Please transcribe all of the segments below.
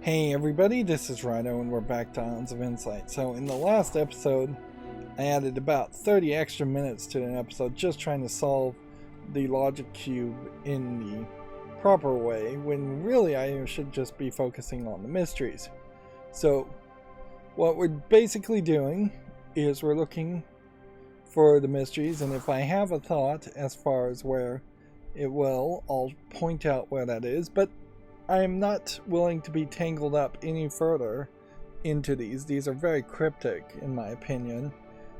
Hey everybody, this is Rydo and we're back to Islands of Insight. So in the last episode, I added about 30 extra minutes to an episode just trying to solve the logic cube in the proper way, when really I should just be focusing on the mysteries. So what we're basically doing is we're looking for the mysteries, and if I have a thought as far as where it will, I'll point out where that is, but I am not willing to be tangled up any further into these. These are very cryptic in my opinion,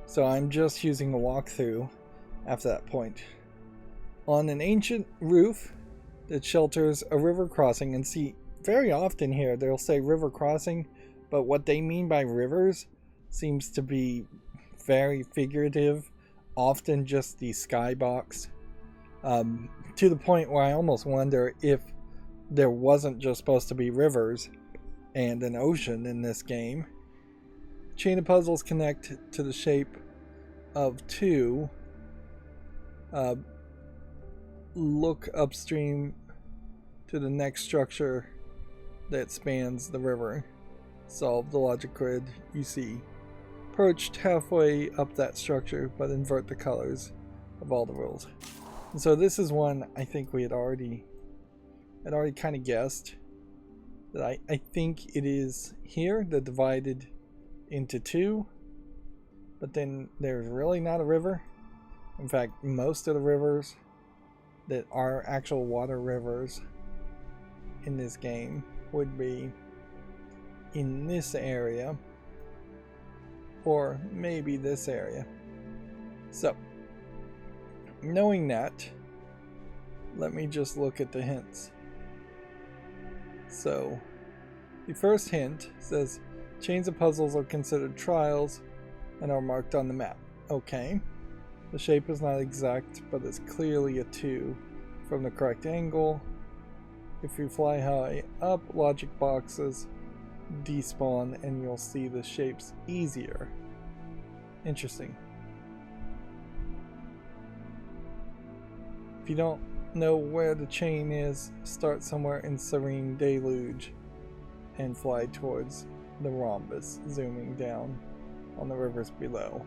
so I'm just using a walkthrough after that point. On an ancient roof that shelters a river crossing, and see, very often here they'll say river crossing, but what they mean by rivers seems to be very figurative, often just the skybox, to the point where I almost wonder if there wasn't just supposed to be rivers and an ocean in this game. Chain of puzzles connect to the shape of two. Look upstream to the next structure that spans the river. Solve the logic grid you see perched halfway up that structure, but invert the colors of all the rules. And so this is one I think we had already kind of guessed that I think it is here, they're divided into two, but then there's really not a river. In fact, most of the rivers that are actual water rivers in this game would be in this area, or maybe this area. So, knowing that, let me just look at the hints. So, the first hint says chains of puzzles are considered trials and are marked on the map. Okay. The shape is not exact, but it's clearly a 2 from the correct angle. If you fly high up, logic boxes despawn and you'll see the shapes easier. Interesting. If you don't know where the chain is, start somewhere in Serene Deluge and fly towards the rhombus, zooming down on the rivers below.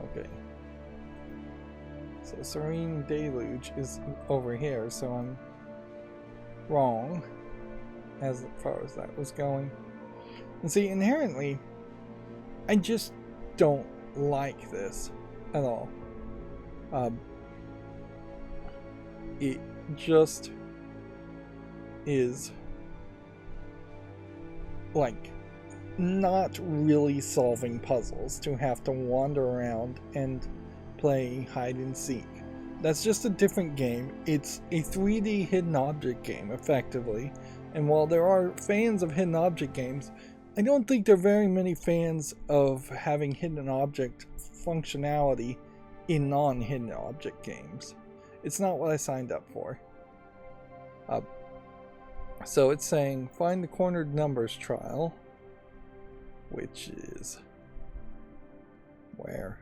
Okay. So Serene Deluge is over here, so I'm wrong as far as that was going. And see, inherently, I just don't like this at all. It just is like not really solving puzzles to have to wander around and play hide and seek. That's just a different game. It's a 3D hidden object game effectively, and while there are fans of hidden object games, I don't think there are very many fans of having hidden object functionality in non-hidden object games. It's not what I signed up for. So it's saying find the cornered numbers trial, which is where?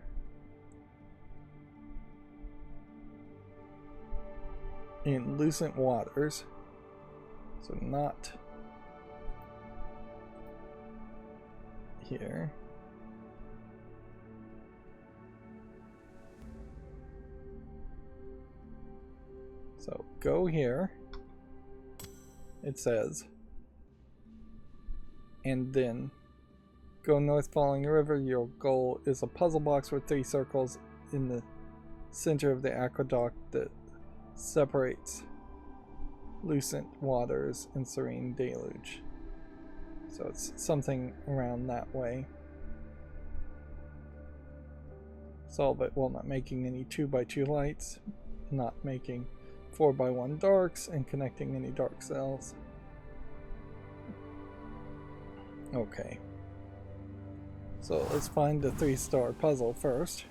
In Lucent Waters. So not here. So go here, it says, and then go north following the river. Your goal is a puzzle box with 3 circles in the center of the aqueduct that separates Lucent Waters and Serene Deluge. So it's something around that way. Solve it while not making any 2x2 lights, not making 4x1 darks, and connecting any dark cells. Okay. So let's find the 3-star puzzle first.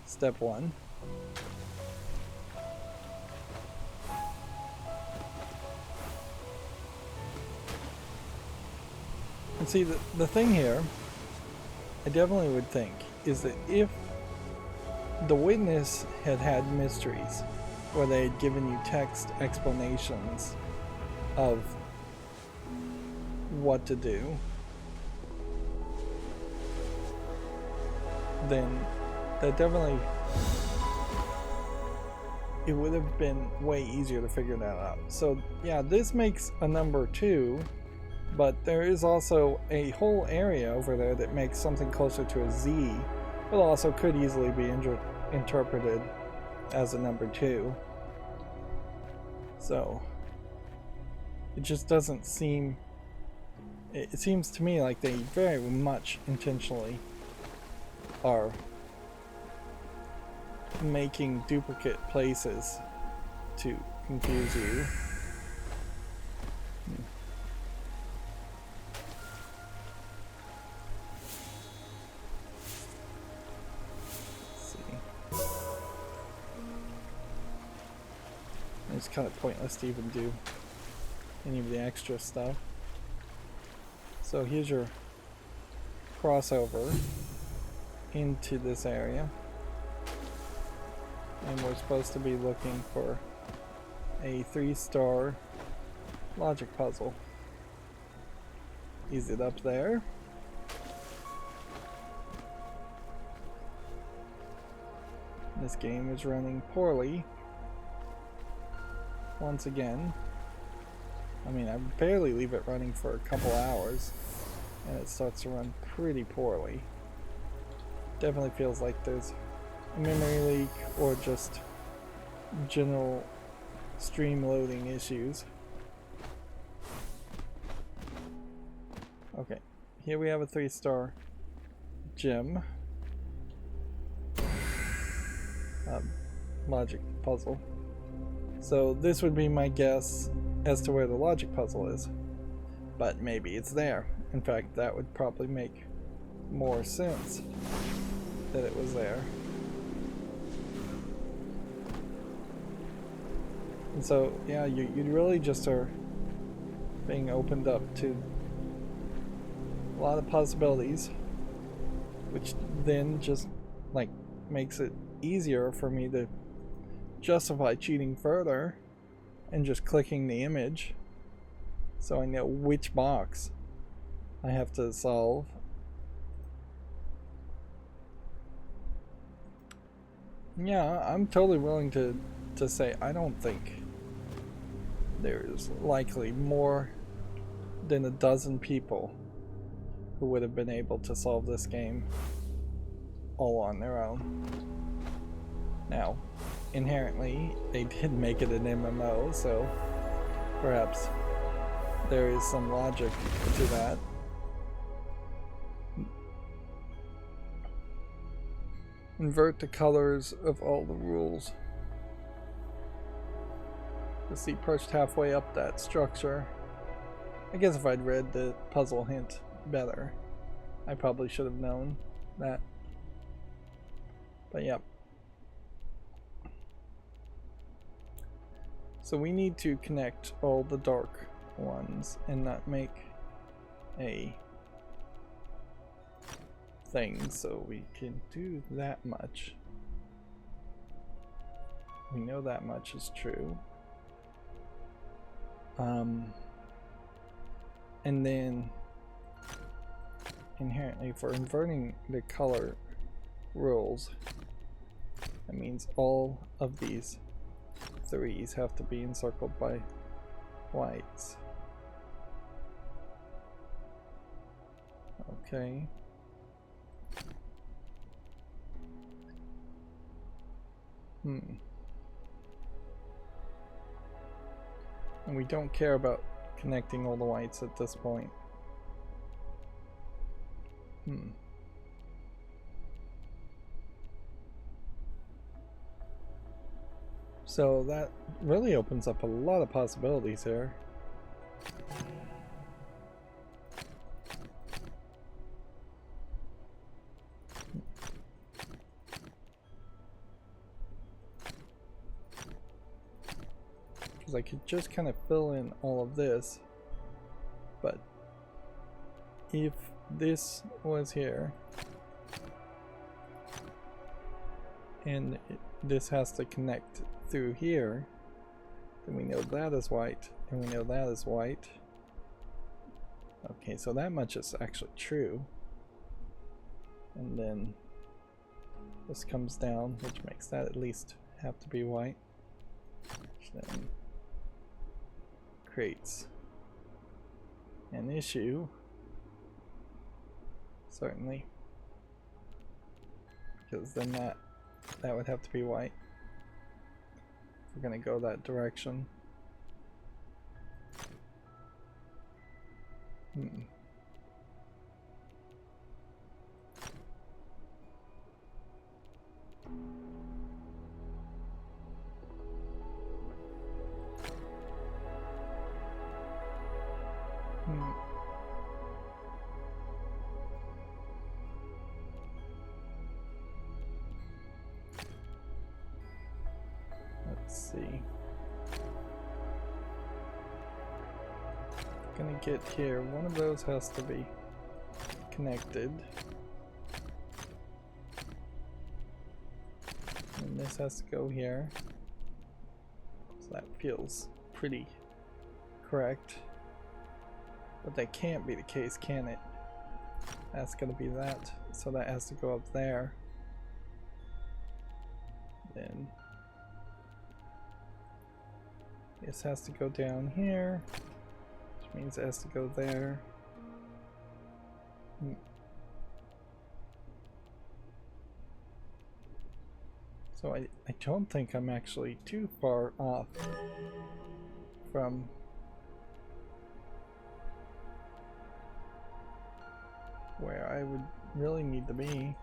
Step 1. And see, the thing here, I definitely would think, is that if the witness had mysteries, where they had given you text explanations of what to do, then that definitely, it would have been way easier to figure that out. So yeah, this makes a number 2, but there is also a whole area over there that makes something closer to a Z, but also could easily be interpreted as a number 2. So it just doesn't seem, it seems to me like they very much intentionally are making duplicate places to confuse you. Let's see. It's kind of pointless to even do any of the extra stuff. So here's your crossover into this area. And we're supposed to be looking for a 3-star logic puzzle. Is it up there? This game is running poorly. Once again. I mean, I barely leave it running for a couple hours, and it starts to run pretty poorly. Definitely feels like there's a memory leak or just general stream loading issues. Okay, here we have a 3-star gem. Logic puzzle. So this would be my guess as to where the logic puzzle is. But maybe it's there. In fact, that would probably make more sense that it was there. And so, yeah, you really just are being opened up to a lot of possibilities, which then just, like, makes it easier for me to justify cheating further and just clicking the image so I know which box I have to solve. Yeah, I'm totally willing to say I don't think there's likely more than a dozen people who would have been able to solve this game all on their own. Now, inherently, they did make it an MMO, so perhaps there is some logic to that. Invert the colors of all the rules. The seat perched halfway up that structure. I guess if I'd read the puzzle hint better, I probably should have known that. But yep. So we need to connect all the dark ones and not make a thing, so we can do that much. We know that much is true. And then inherently for inverting the color rules, that means all of these 3s have to be encircled by whites. Okay. And we don't care about connecting all the whites at this point. So that really opens up a lot of possibilities here. Because I could just kind of fill in all of this, but if this was here and this has to connect through here, then we know that is white, and we know that is white. Okay, so that much is actually true. And then this comes down, which makes that at least have to be white. Which then creates an issue, certainly, because then that would have to be white if we're gonna go that direction. Let's see. Gonna get here. One of those has to be connected. And this has to go here. So that feels pretty correct. But that can't be the case, can it? That's gonna be that. So that has to go up there. Then this has to go down here, which means it has to go there. So I don't think I'm actually too far off from where I would really need to be.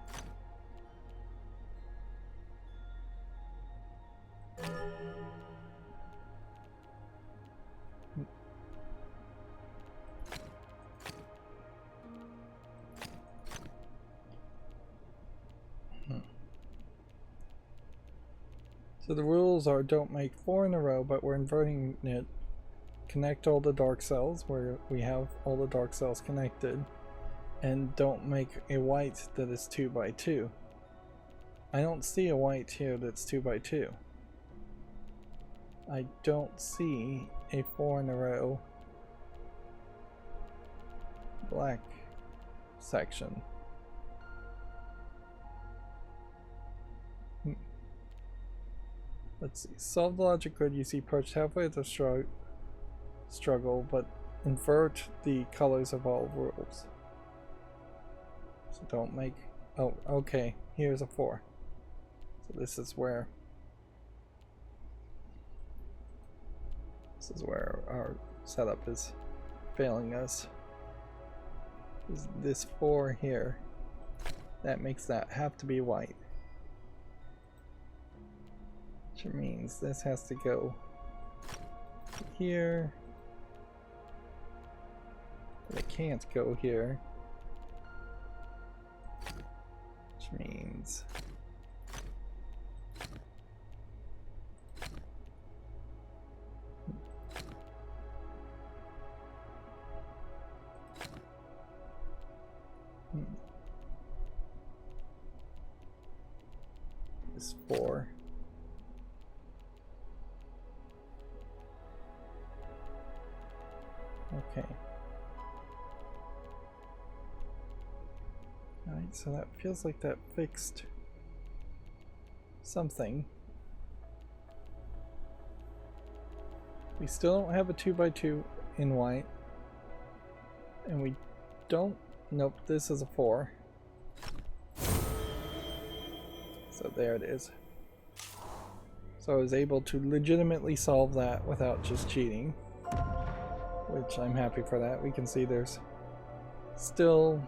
So the rules are don't make 4 in a row, but we're inverting it. Connect all the dark cells where we have all the dark cells connected, and don't make a white that is 2 by 2. I don't see a white here that's 2 by 2. I don't see a 4 in a row black section. Let's see. Solve the logic grid. You see perched halfway at the struggle, but invert the colors of all rules. So don't make... Oh, okay. Here's a 4. So this is where... This is where our setup is failing us. Is this 4 here. That makes that have to be white. Which means this has to go here. But it can't go here. Which means this 4. Okay. Alright, so that feels like that fixed something. We still don't have a 2 by 2 in white. And we don't... Nope, this is a 4. So there it is. So I was able to legitimately solve that without just cheating. Which I'm happy for that. We can see there's still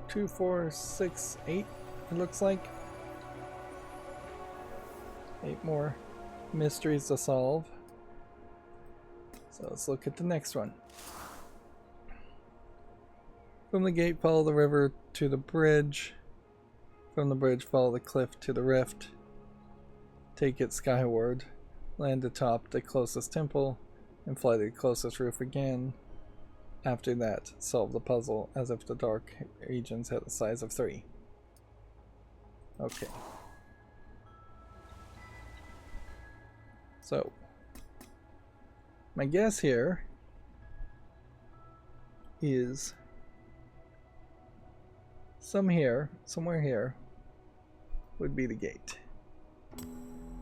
2, 4, 6, 8, it looks like. 8 more mysteries to solve. So let's look at the next one. From the gate, follow the river to the bridge. From the bridge, follow the cliff to the rift. Take it skyward. Land atop the closest temple. And fly to the closest roof again. After that, solve the puzzle as if the dark regions had the size of 3. Okay. So, my guess here is somewhere here would be the gate.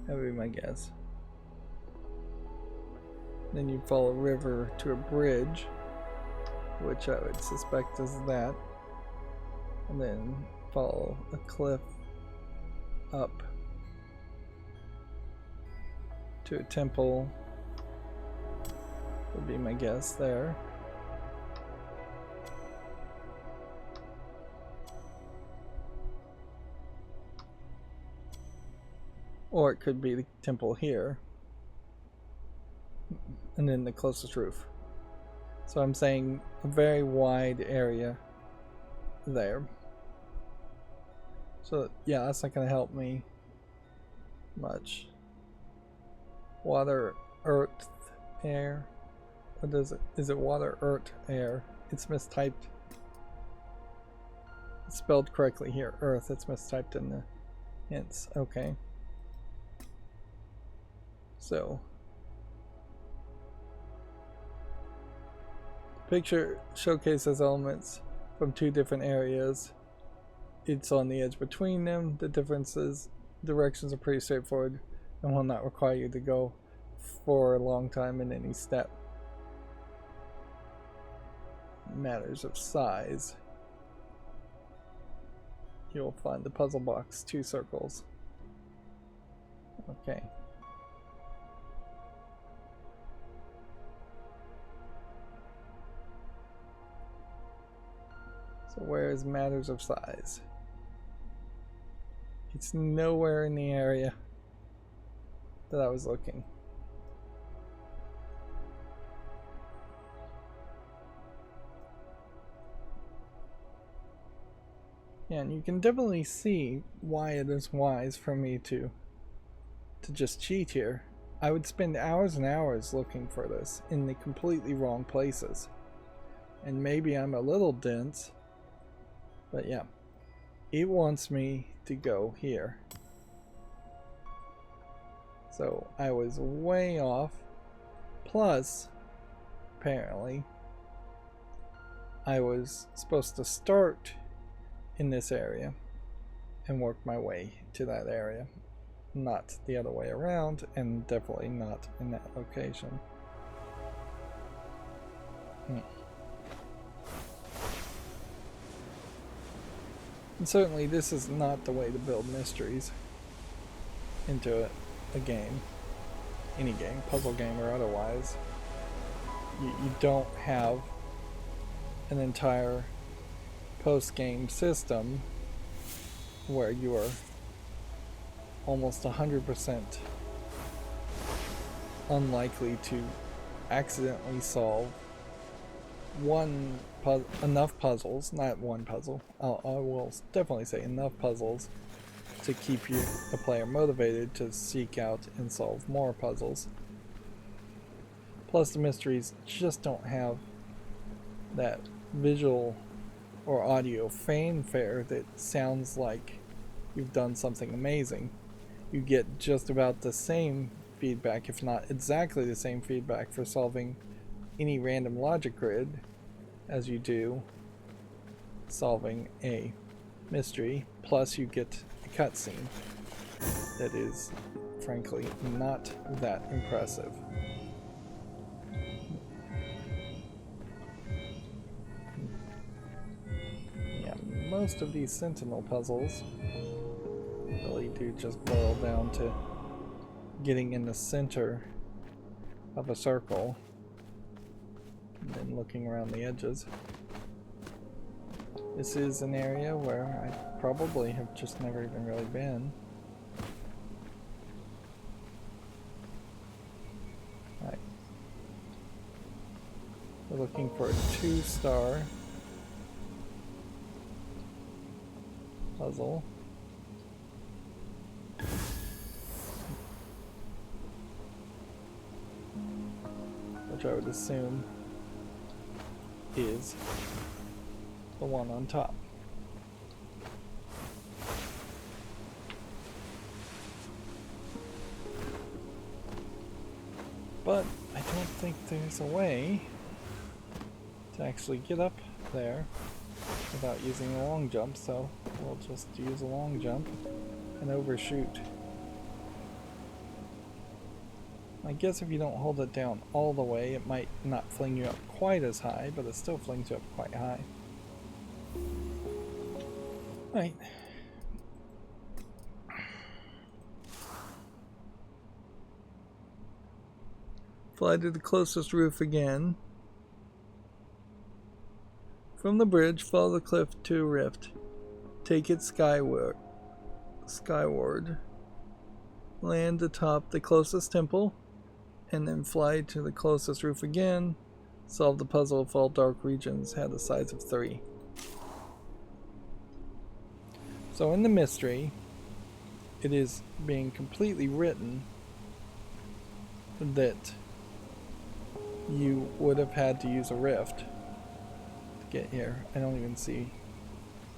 That would be my guess. Then you'd follow a river to a bridge, which I would suspect is that. And then follow a cliff up to a temple, would be my guess there. Or it could be the temple here, and then the closest roof. So I'm saying a very wide area there. So yeah, that's not going to help me much. Water, earth, air. What is it? Is it water, earth, air? It's mistyped. It's spelled correctly here. Earth. It's mistyped in the hints. Okay. So, the picture showcases elements from two different areas. It's on the edge between them. The directions are pretty straightforward and will not require you to go for a long time in any step. Matters of size. You'll find the puzzle box, 2 circles. Okay. So where is matters of size? It's nowhere in the area that I was looking. Yeah, and you can definitely see why it is wise for me to just cheat here. I would spend hours and hours looking for this in the completely wrong places. And maybe I'm a little dense, but yeah, it wants me to go here. So I was way off. Plus, apparently, I was supposed to start in this area and work my way to that area. Not the other way around, and definitely not in that location. And certainly this is not the way to build mysteries into a game. Any game, puzzle game or otherwise. You don't have an entire post-game system where you are almost 100% unlikely to accidentally solve enough puzzles, not one puzzle. I will definitely say enough puzzles to keep the player motivated to seek out and solve more puzzles. Plus the mysteries just don't have that visual or audio fanfare that sounds like you've done something amazing. You get just about the same feedback, if not exactly the same feedback, for solving any random logic grid as you do solving a mystery. Plus you get a cutscene that is frankly not that impressive. Yeah, most of these Sentinel puzzles really do just boil down to getting in the center of a circle and then looking around the edges. This is an area where I probably have just never even really been. Right. We're looking for a 2-star puzzle. Which I would assume is the one on top. But I don't think there's a way to actually get up there without using a long jump, so we'll just use a long jump and overshoot. I guess if you don't hold it down all the way, it might not fling you up quite as high, but it still flings you up quite high. Right. Fly to the closest roof again. From the bridge, follow the cliff to a rift. Take it skyward. Land atop the closest temple, and then fly to the closest roof again. Solve the puzzle if all dark regions had the size of 3. So in the mystery, it is being completely written that you would have had to use a rift to get here. I don't even see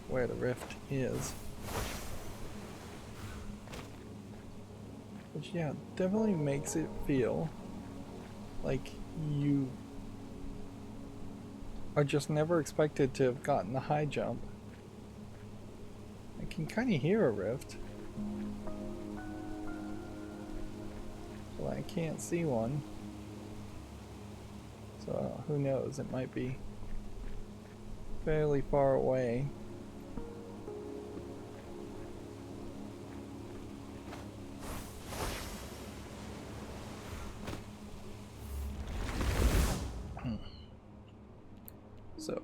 where the rift is. Which, yeah, definitely makes it feel like you are just never expected to have gotten the high jump. I can kind of hear a rift, but I can't see one. So who knows, it might be fairly far away. So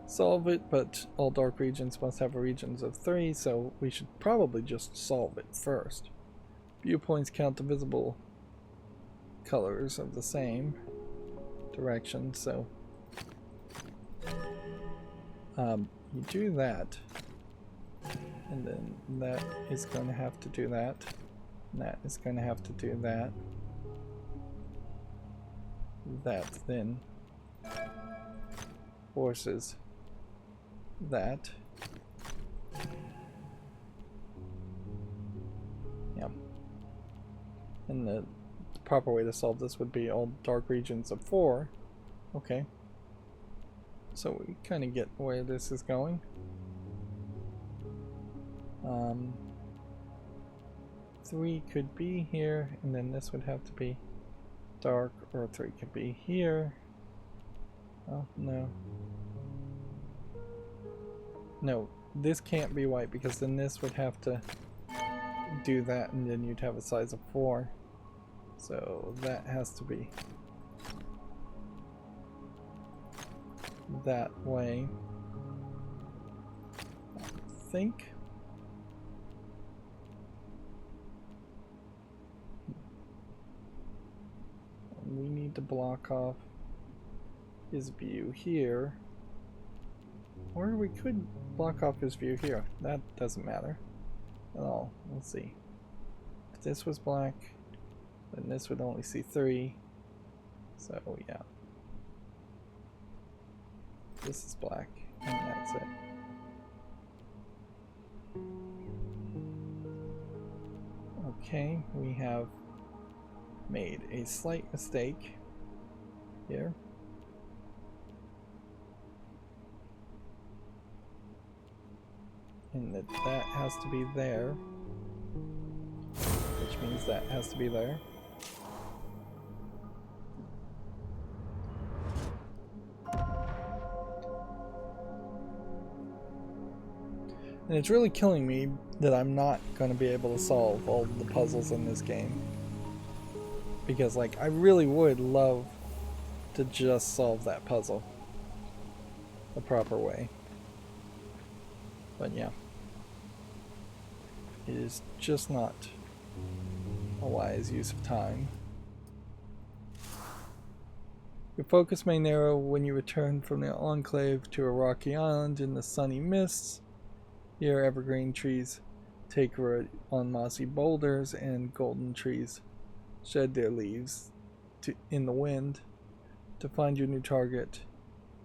solve it, but all dark regions must have regions of 3, so we should probably just solve it first. Viewpoints count the visible colors of the same direction, so you do that, and then that is going to have to do that, and that is going to have to do that. That then forces that. Yeah. And the proper way to solve this would be all dark regions of 4. Okay. So we kind of get where this is going. 3 could be here, and then this would have to be dark, or 3 could be here. Oh, no. No, this can't be white, because then this would have to do that, and then you'd have a size of 4. So that has to be that way. I think. We need to block off his view here. Or we could block off his view here. That doesn't matter at all. Let's see. If this was black, then this would only see 3. So yeah. This is black, and that's it. Okay, we have made a slight mistake here. And that has to be there, which means that has to be there. And it's really killing me that I'm not going to be able to solve all the puzzles in this game. Because, like, I really would love to just solve that puzzle the proper way. But yeah. It is just not a wise use of time. Your focus may narrow when you return from the enclave to a rocky island in the sunny mists. Here, evergreen trees take root on mossy boulders, and golden trees shed their leaves in the wind. To find your new target,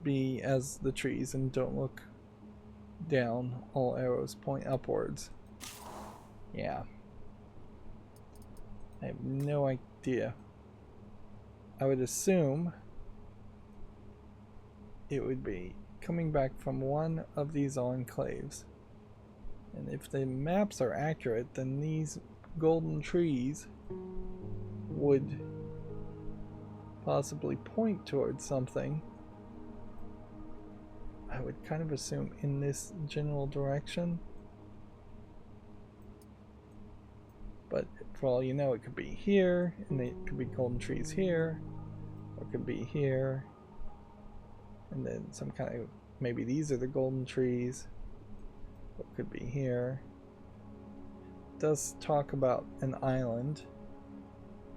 be as the trees and don't look down. All arrows point upwards. Yeah. I have no idea I would assume it would be coming back from one of these enclaves. And if the maps are accurate, then these golden trees would possibly point towards something. I would kind of assume in this general direction. But for all you know, it could be here, and it could be golden trees here, or it could be here, and then some kind of, maybe these are the golden trees, or it could be here. It does talk about an island,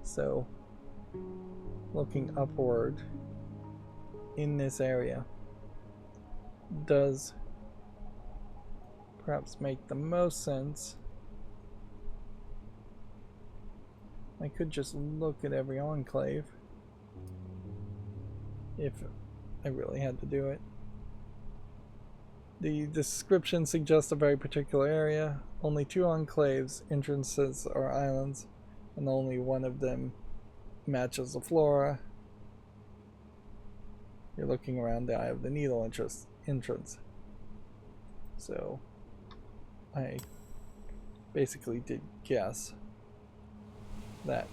so looking upward in this area does perhaps make the most sense. I could just look at every enclave if I really had to do it. The description suggests a very particular area. Only 2 enclaves, entrances are islands, and only one of them matches the flora. You're looking around the Eye of the Needle entrance. So I basically did guess that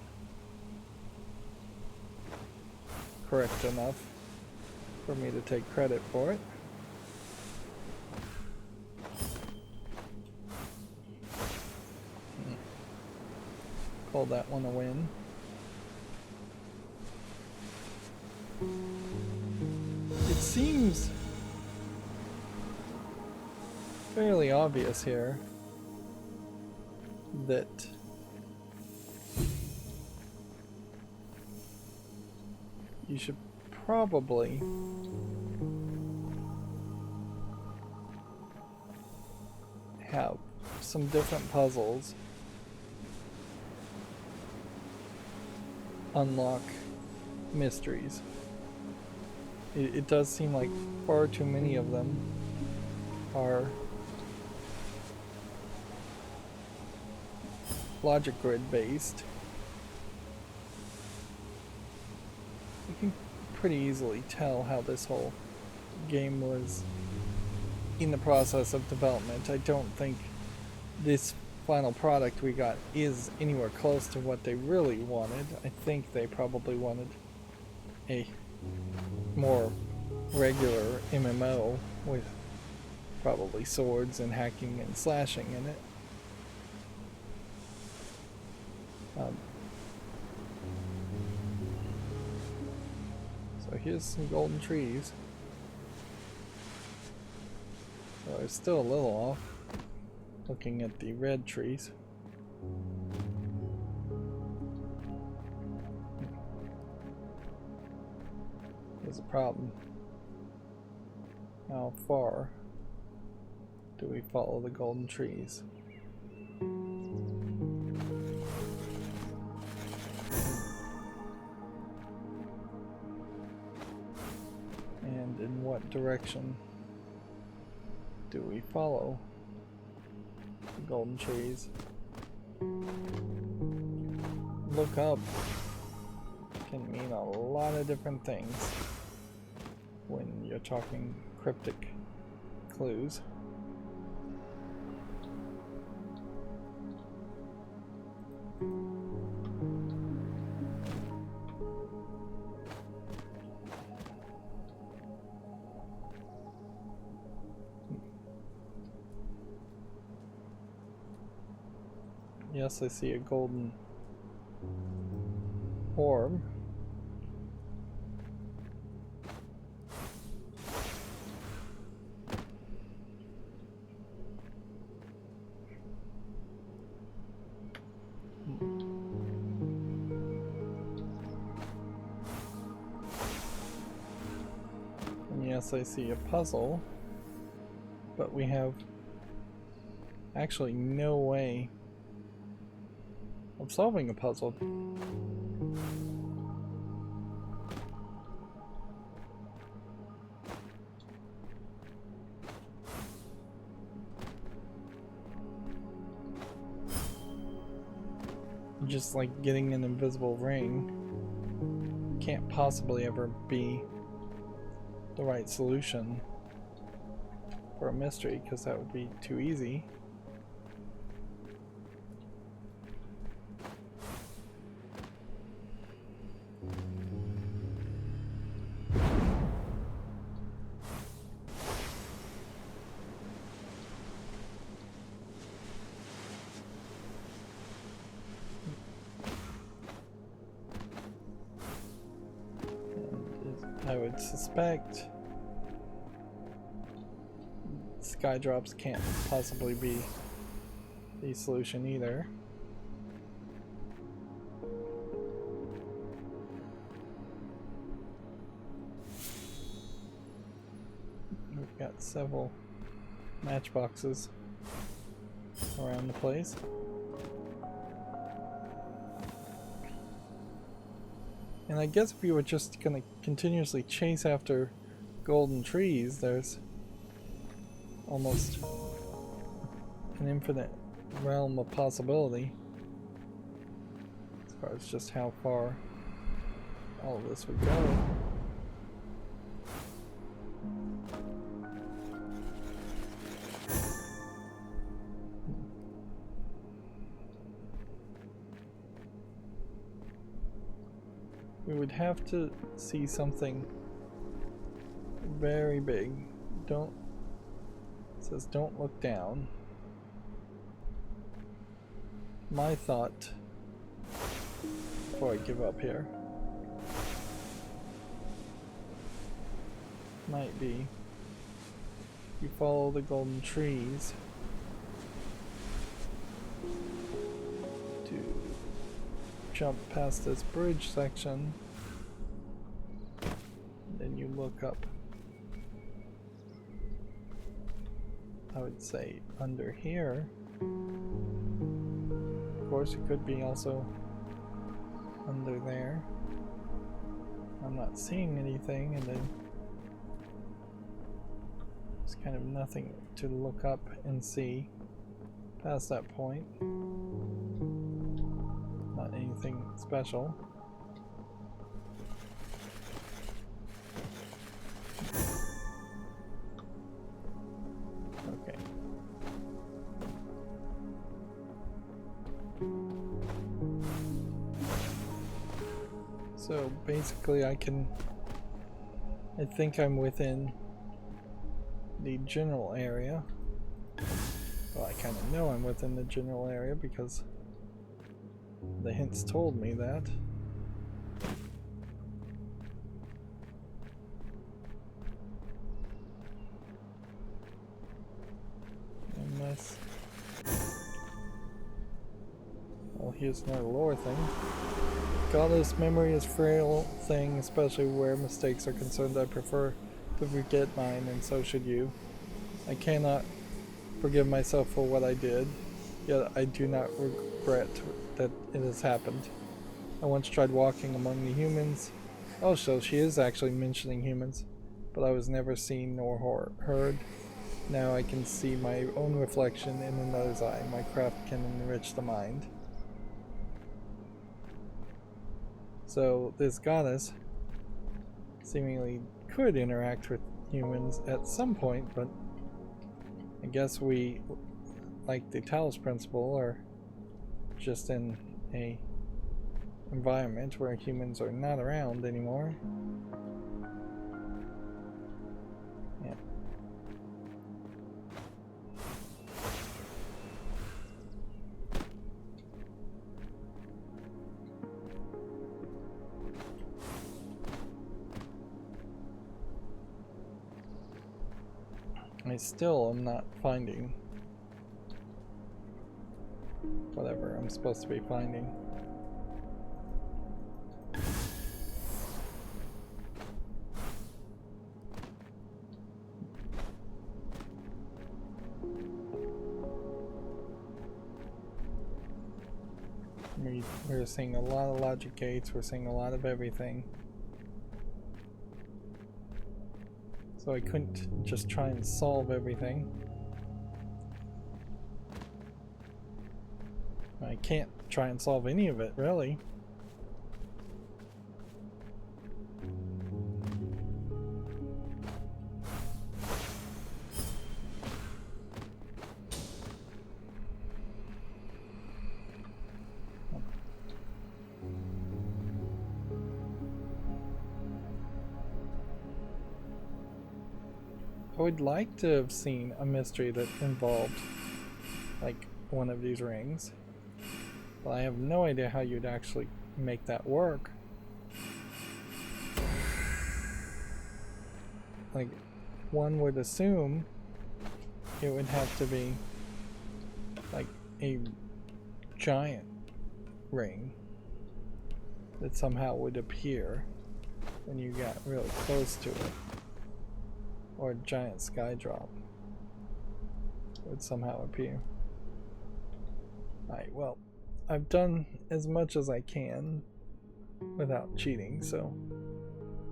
correct enough for me to take credit for it. Call that one a win. It seems fairly obvious here that you should probably have some different puzzles unlock mysteries. It does seem like far too many of them are logic grid based. You can pretty easily tell how this whole game was in the process of development. I don't think this final product we got is anywhere close to what they really wanted. I think they probably wanted a more regular MMO with probably swords and hacking and slashing in it. So here's some golden trees. So it's still a little off looking at the red trees. There's a problem. How far do we follow the golden trees? And in what direction do we follow the golden trees? Look up can mean a lot of different things when you're talking cryptic clues. Yes, I see a golden orb. And yes, I see a puzzle, but we have actually no way of solving a puzzle. Just like getting an invisible ring. can't possibly ever be the right solution for a mystery, because that would be too easy. I would suspect sky drops can't possibly be the solution either. We've got several matchboxes around the place. And I guess if you were just going to continuously chase after golden trees, there's almost an infinite realm of possibility as far as just how far all of this would go. We would have to see something very big. It says don't look down. My thought, before I give up here, might be you follow the golden trees to jump past this bridge section, and then you look up, I would say under here. Of course it could be also under there. I'm not seeing anything, and then there's kind of nothing to look up and see past that point. Not anything special. Okay. So basically I think I'm within the general area. Well, I kind of know I'm within the general area because the hints told me that. Unless... well, here's another lore thing. Godless memory is a frail thing, especially where mistakes are concerned. I prefer to forget mine, and so should you. I cannot forgive myself for what I did, yet I do not regret that it has happened. I once tried walking among the humans. Oh, so she is actually mentioning humans, but I was never seen nor heard. Now I can see my own reflection in another's eye. My craft can enrich the mind. So this goddess seemingly could interact with humans at some point, but I guess we, like the Talos principle, are just in a environment where humans are not around anymore. Yeah. I still am not finding whatever I'm supposed to be finding. We're seeing a lot of logic gates, we're seeing a lot of everything. So I couldn't just try and solve everything. I can't try and solve any of it, really. I would like to have seen a mystery that involved like one of these rings, but I have no idea how you'd actually make that work. Like, one would assume it would have to be like a giant ring that somehow would appear when you got really close to it, or a giant sky drop would somehow appear. Alright, well, I've done as much as I can without cheating, so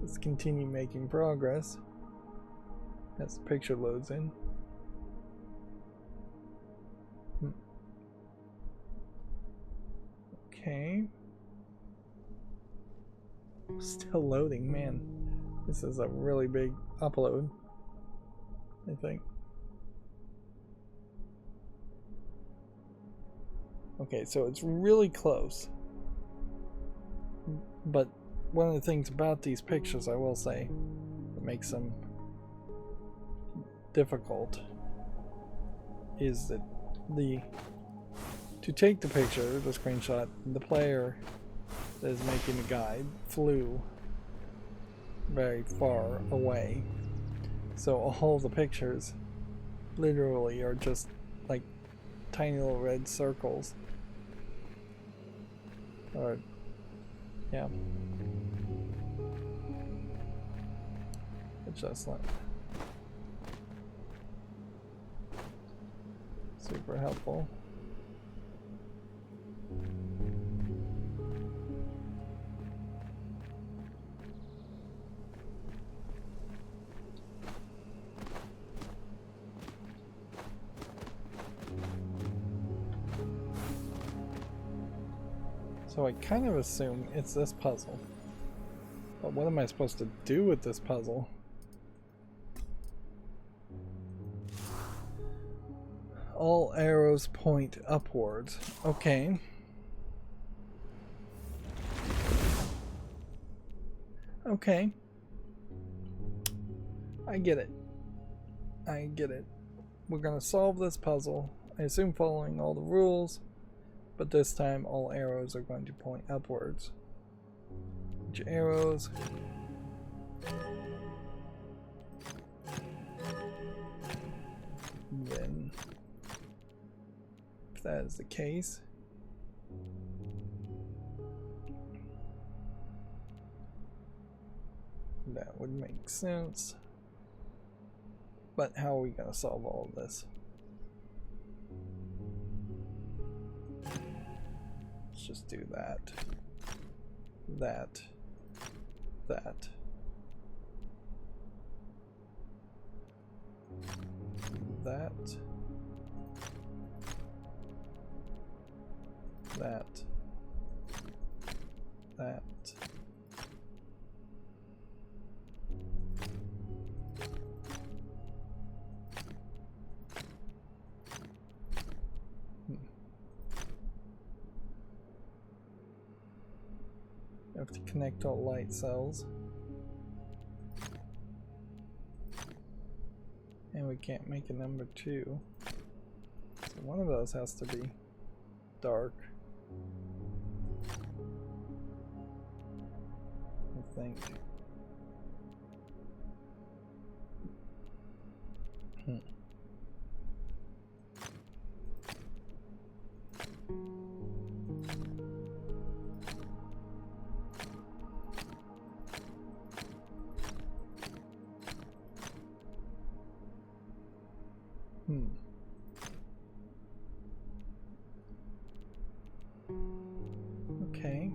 let's continue making progress as the picture loads in. Okay. Still loading, man. This is a really big upload, I think. Okay, so it's really close. But one of the things about these pictures, I will say, that makes them difficult is that to take the picture, the screenshot, the player that is making the guide flew very far away. So all the pictures literally are just like tiny little red circles. Or, yeah. Adjustment. Super helpful. So I kind of assume it's this puzzle. But what am I supposed to do with this puzzle? All arrows point upwards. Okay. Okay. I get it. I get it. We're gonna solve this puzzle. I assume following all the rules. But this time all arrows are going to point upwards. Which arrows? Then, if that is the case, that would make sense. But how are we going to solve all of this? Let's just do that. That. That. That. That. That. I have to connect all light cells. And we can't make a number 2. So one of those has to be dark. I think. Okay.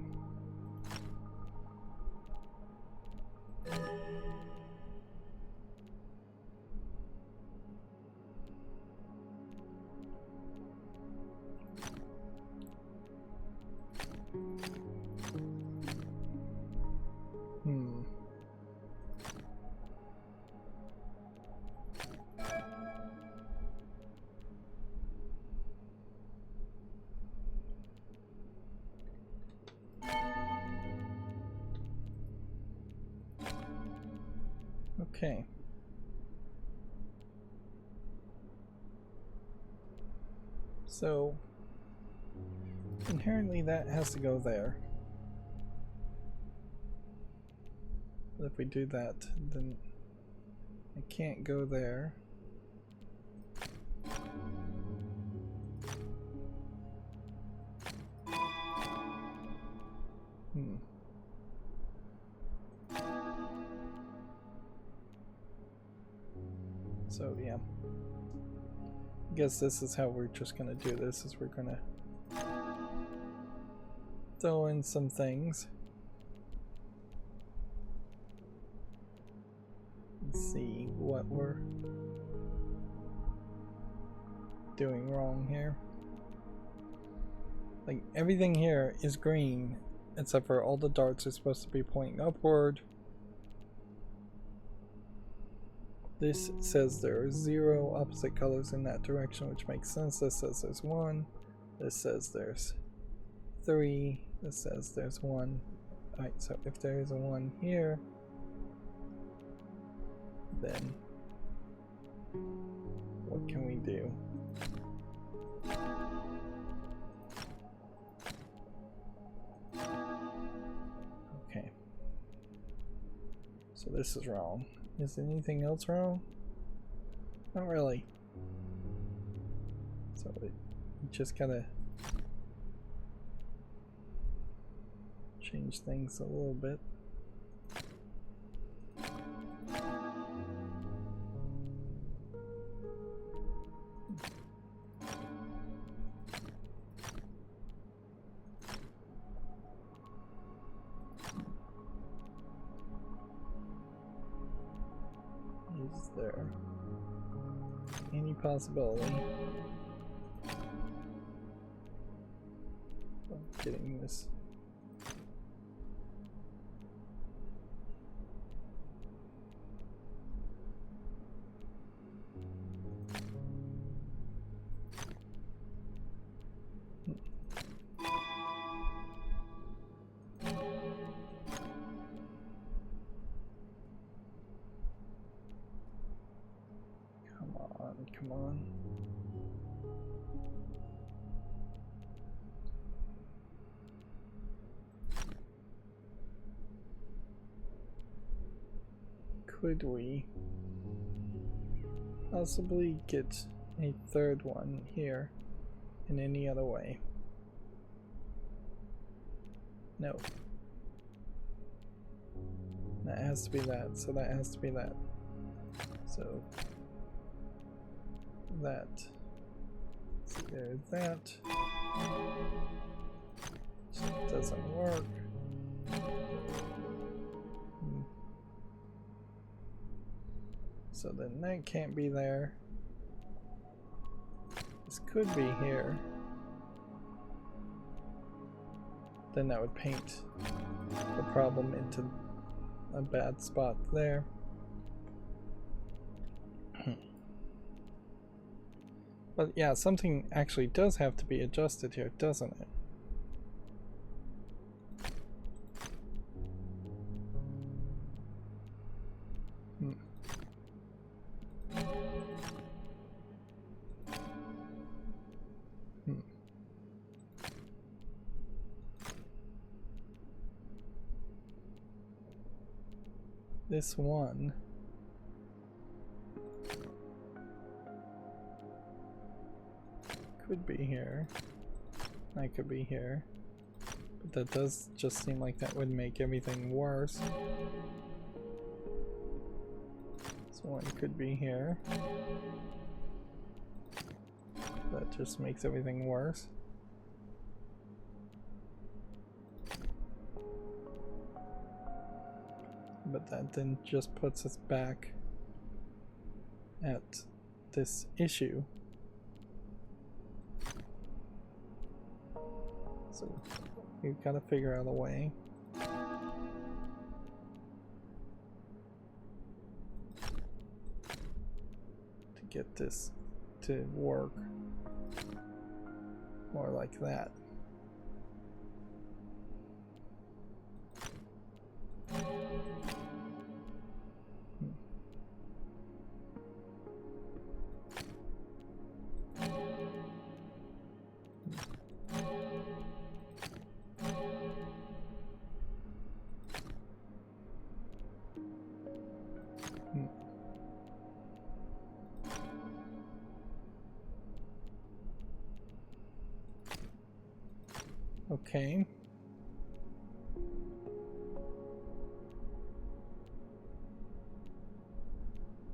Okay. So inherently that has to go there. But if we do that, then it can't go there. So yeah, I guess this is how we're just gonna do this, is we're gonna throw in some things. Let's see what we're doing wrong here. Like, everything here is green, except for all the darts are supposed to be pointing upward. This says there are 0 opposite colors in that direction, which makes sense. This says there's 1. This says there's 3. This says there's 1. Alright, so if there is a 1 here, then what can we do? Okay. So this is wrong. Is anything else wrong? Not really. So we just gotta change things a little bit. Is there any possibility of getting this? Come on. Could we possibly get a third one here in any other way? No. That has to be that, so that has to be that. So that. So there's that. Doesn't work. So then that can't be there. This could be here. Then that would paint the problem into a bad spot there. But yeah, something actually does have to be adjusted here, doesn't it? This one could be here. That could be here. But that does just seem like that would make everything worse. This one could be here. That just makes everything worse. But that then just puts us back at this issue. So we've got to figure out a way to get this to work more like that. Okay.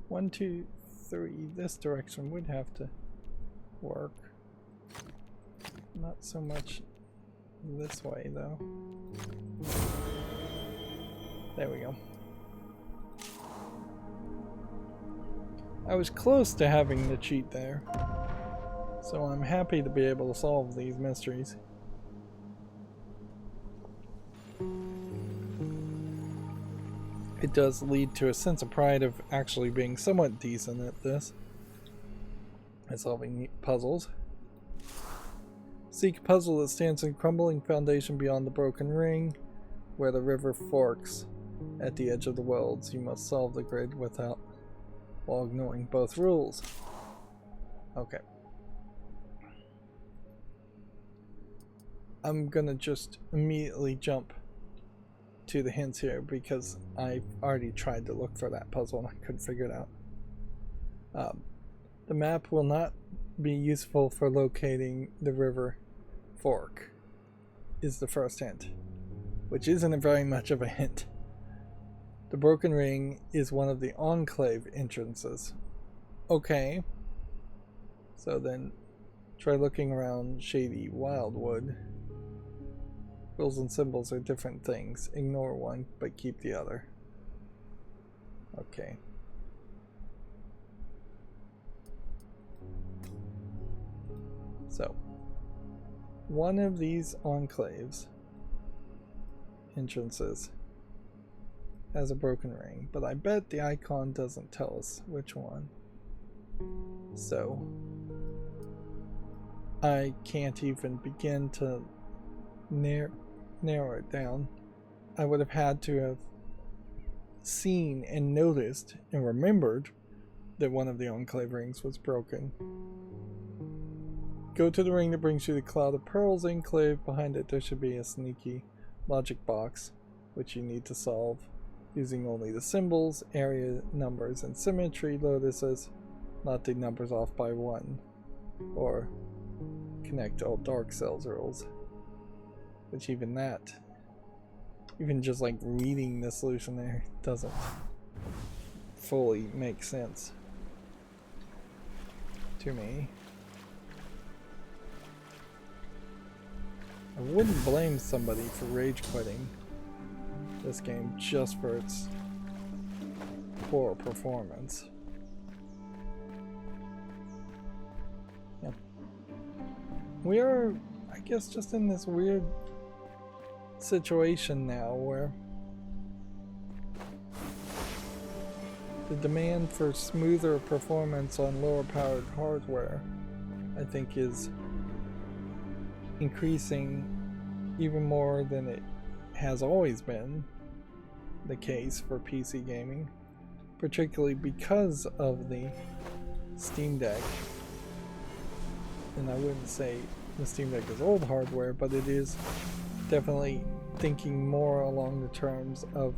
One, two, three. This direction would have to work. Not so much this way, though. There we go. I was close to having the cheat there, so I'm happy to be able to solve these mysteries. It does lead to a sense of pride of actually being somewhat decent at this, at solving puzzles. Seek a puzzle that stands in a crumbling foundation beyond the broken ring, where the river forks at the edge of the worlds. You must solve the grid while ignoring both rules. Okay. I'm gonna just immediately jump to the hints here because I've already tried to look for that puzzle and I couldn't figure it out. The map will not be useful for locating the river fork, is the first hint, which isn't very much of a hint. The broken ring is one of the enclave entrances. Okay. So then try looking around shady wildwood. Rules and symbols are different things. Ignore one, but keep the other. Okay. So, one of these enclaves entrances has a broken ring, but I bet the icon doesn't tell us which one. So, I can't even begin to narrow it down. I would have had to have seen and noticed and remembered that one of the enclave rings was broken. Go to the ring that brings you the Cloud of Pearls enclave. Behind it there should be a sneaky logic box which you need to solve using only the symbols, area, numbers, and symmetry lotuses, not the numbers off by 1 or connect all dark cells rules. Which even just like reading the solution there doesn't fully make sense to me. I wouldn't blame somebody for rage quitting this game just for its poor performance. Yeah. We are, I guess, just in this weird situation now where the demand for smoother performance on lower powered hardware, I think, is increasing even more than it has always been the case for PC gaming, particularly because of the Steam Deck. And I wouldn't say the Steam Deck is old hardware, but it is definitely thinking more along the terms of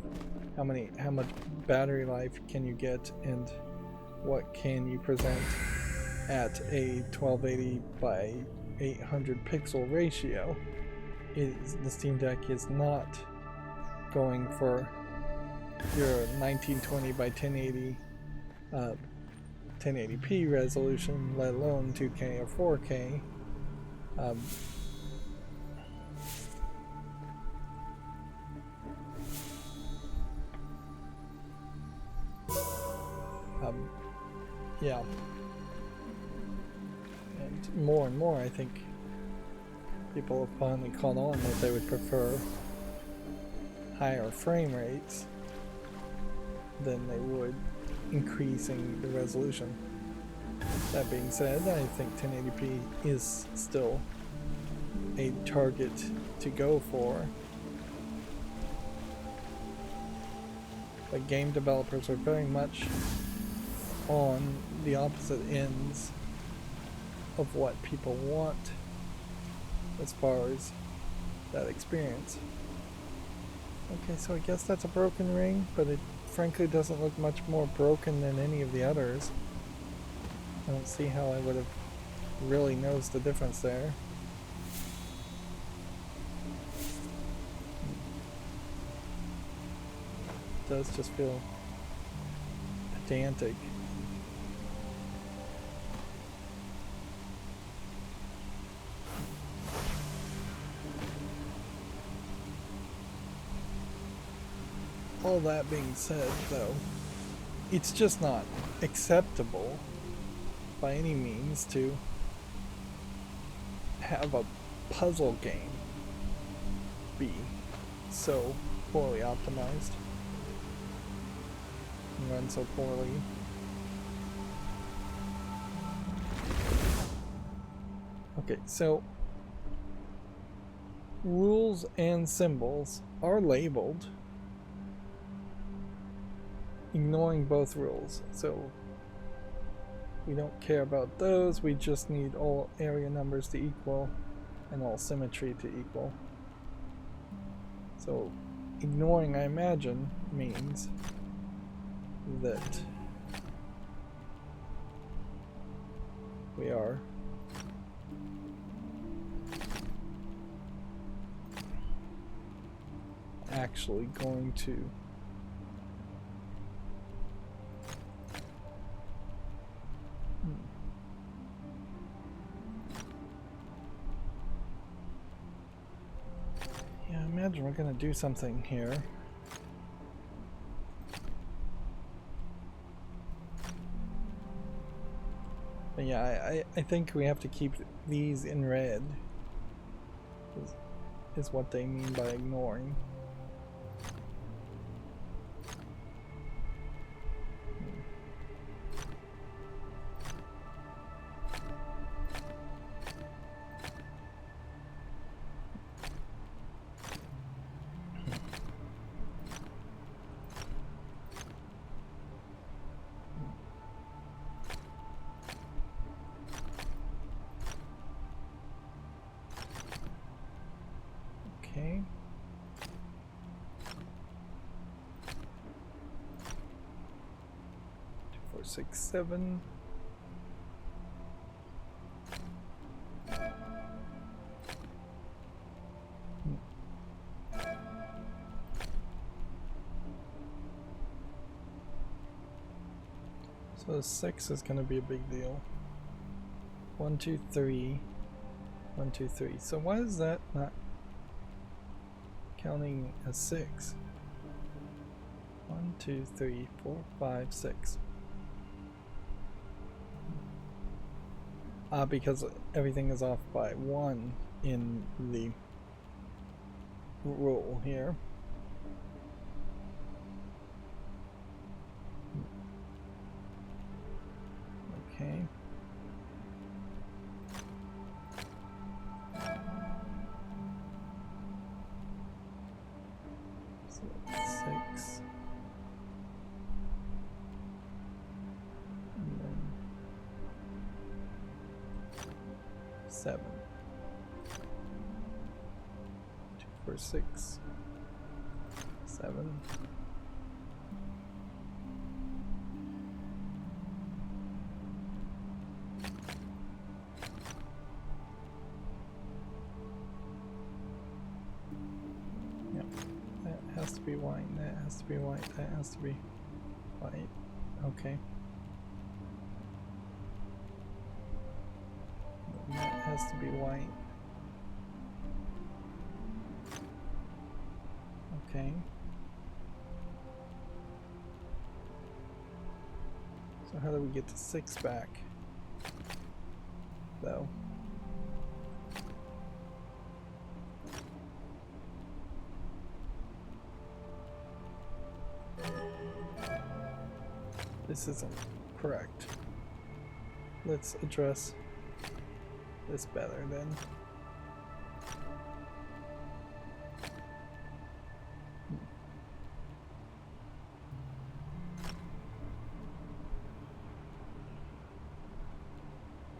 how much battery life can you get and what can you present at a 1280 by 800 pixel ratio. The Steam Deck is not going for your 1920 by 1080 1080p resolution, let alone 2K or 4K. Yeah. And more, I think people have finally caught on that they would prefer higher frame rates than they would increasing the resolution. That being said, I think 1080p is still a target to go for. But game developers are very much on the opposite ends of what people want as far as that experience. Okay, so I guess that's a broken ring, but it frankly doesn't look much more broken than any of the others. I don't see how I would have really noticed the difference there. does just feel pedantic. All that being said, though, it's just not acceptable by any means to have a puzzle game be so poorly optimized and run so poorly. Okay, so rules and symbols are labeled, ignoring both rules. So we don't care about those, we just need all area numbers to equal and all symmetry to equal. So ignoring, I imagine, means that we are actually going to I imagine we're going to do something here. But yeah, I think we have to keep these in red, is what they mean by ignoring. Okay. 2, 4, 6, 7. So 6 is going to be a big deal. 1, 2, 3. 1, 2, 3. So why is that not counting as 6? 1, 2, 3, 4, 5, 6. Because everything is off by 1 in the rule here. Okay. So 6. And then 7. 2, 4, 6. 7. Has to be white, that has to be white, that has to be white. Okay. That has to be white. Okay. So how do we get to 6 back, though? This isn't correct. Let's address this better then.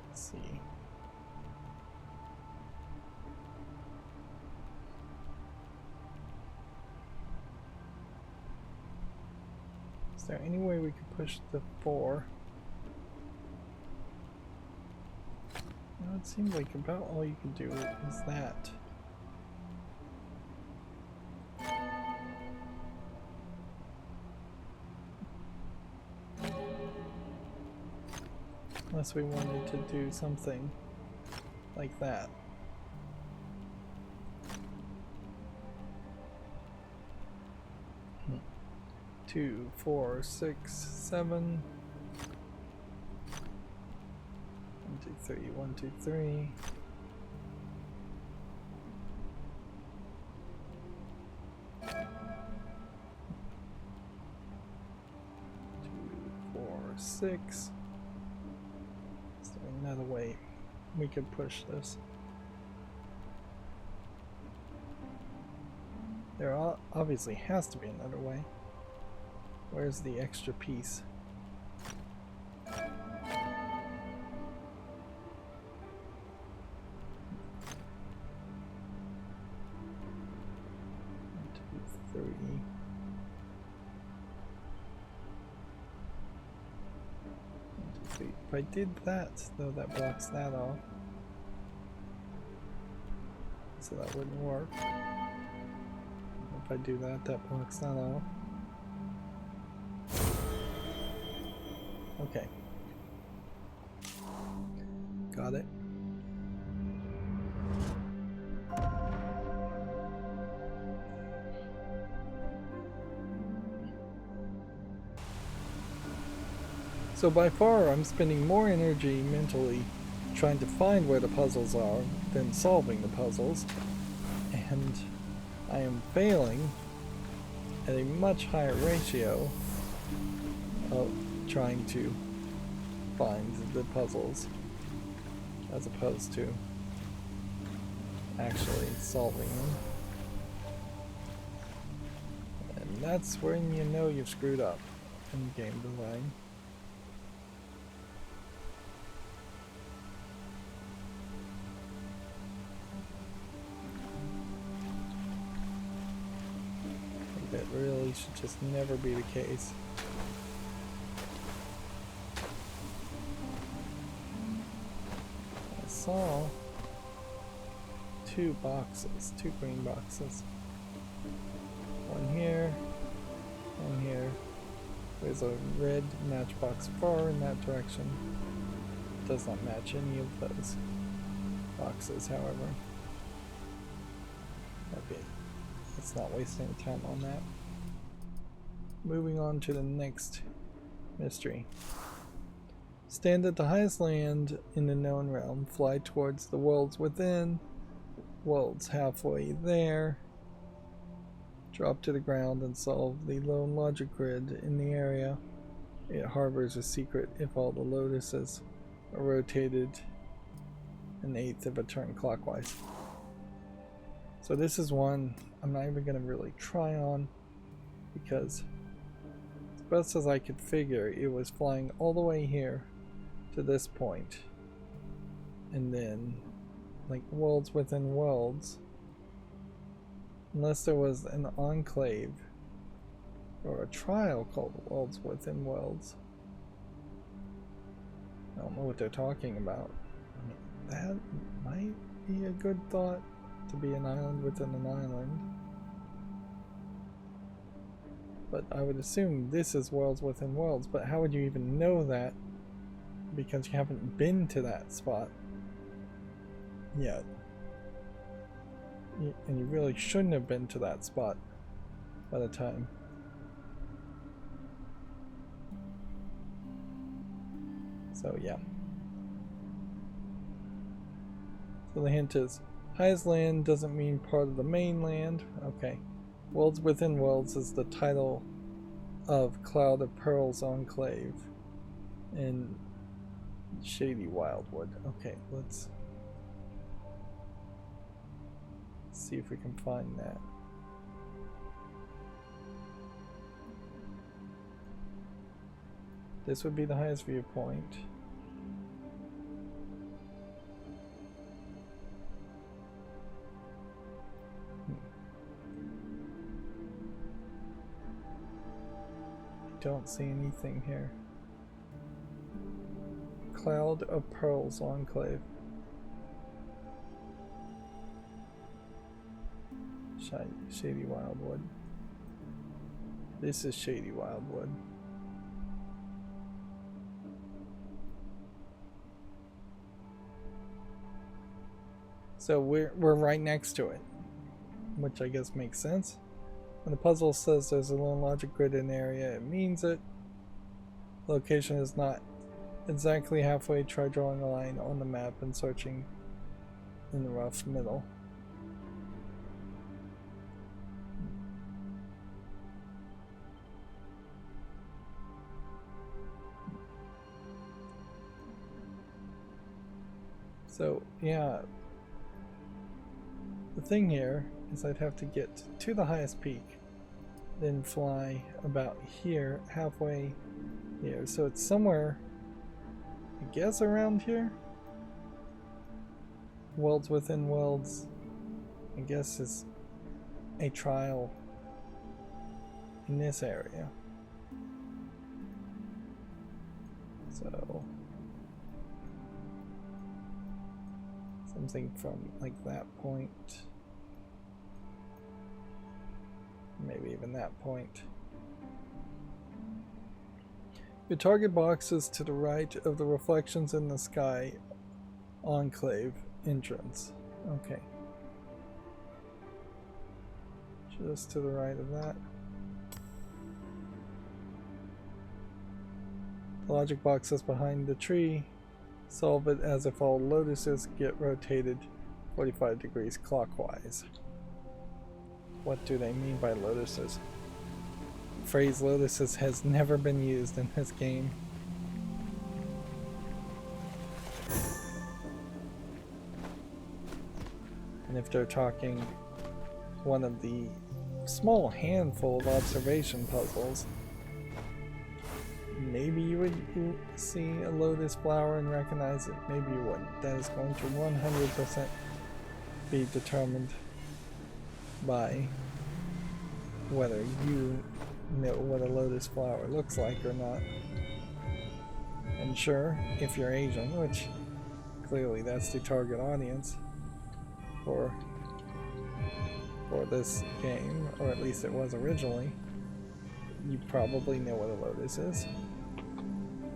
Let's see. Is there any way we could push the 4? No, it seems like about all you can do is that. Unless we wanted to do something like that. Hmm. 2, 4, 6, 7. 1, 2, 3, 1, 2, 3. 6. Is there another way we could push this? There obviously has to be another way. Where's the extra piece? 1, 2, 3. If I did that, though, that blocks that off. So that wouldn't work. If I do that, that blocks that off. Okay. Got it. So by far, I'm spending more energy mentally trying to find where the puzzles are than solving the puzzles, and I am failing at a much higher ratio of trying to find the puzzles as opposed to actually solving them. And that's when you know you've screwed up in game design. That really should just never be the case. I saw 2 boxes, 2 green boxes. One here, one here. There's a red matchbox far in that direction. Does not match any of those boxes, however. Okay. Let's not waste any time on that. Moving on to the next mystery. Stand at the highest land in the known realm. Fly towards the worlds within. Worlds halfway there. Drop to the ground and solve the lone logic grid in the area. It harbors a secret if all the lotuses are rotated 1/8 of a turn clockwise. So this is one I'm not even going to really try on, because as best as I could figure, it was flying all the way here to this point, and then like worlds within worlds, unless there was an enclave or a trial called worlds within worlds. I don't know what they're talking about. I mean, that might be a good thought, to be an island within an island. But I would assume this is worlds within worlds, but how would you even know that? Because you haven't been to that spot yet. And you really shouldn't have been to that spot by the time. So yeah. So the hint is, highest land doesn't mean part of the mainland. Okay. Worlds Within Worlds is the title of Cloud of Pearls Enclave in Shady Wildwood. Okay, let's see if we can find that. This would be the highest viewpoint. Don't see anything here. Cloud of Pearls Enclave. Shady Wildwood. This is Shady Wildwood. So we're right next to it, which I guess makes sense. When the puzzle says there's a lone logic grid in the area, it means it. Location is not exactly halfway. Try drawing a line on the map and searching in the rough middle. So, yeah, the thing here is I'd have to get to the highest peak, then fly about here, halfway here. So it's somewhere, I guess, around here. Worlds within worlds, I guess, is a trial in this area. So something from like that point, maybe even that point. Your target box is to the right of the reflections in the sky enclave entrance. Okay. Just to the right of that. The logic box is behind the tree. Solve it as if all lotuses get rotated 45 degrees clockwise. What do they mean by lotuses? The phrase lotuses has never been used in this game. And if they're talking one of the small handful of observation puzzles, maybe you would see a lotus flower and recognize it. Maybe you wouldn't. That is going to 100% be determined by whether you know what a lotus flower looks like or not. And sure, if you're Asian, which clearly that's the target audience for this game, or at least it was originally, you probably know what a lotus is.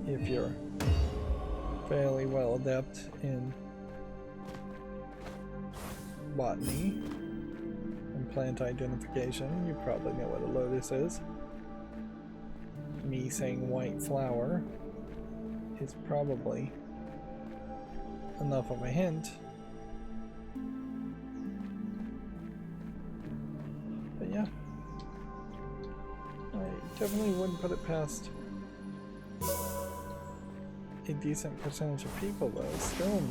If you're fairly well adept in botany and plant identification, you probably know what a lotus is. Me saying white flower is probably enough of a hint. But yeah, I definitely wouldn't put it past a decent percentage of people, though, still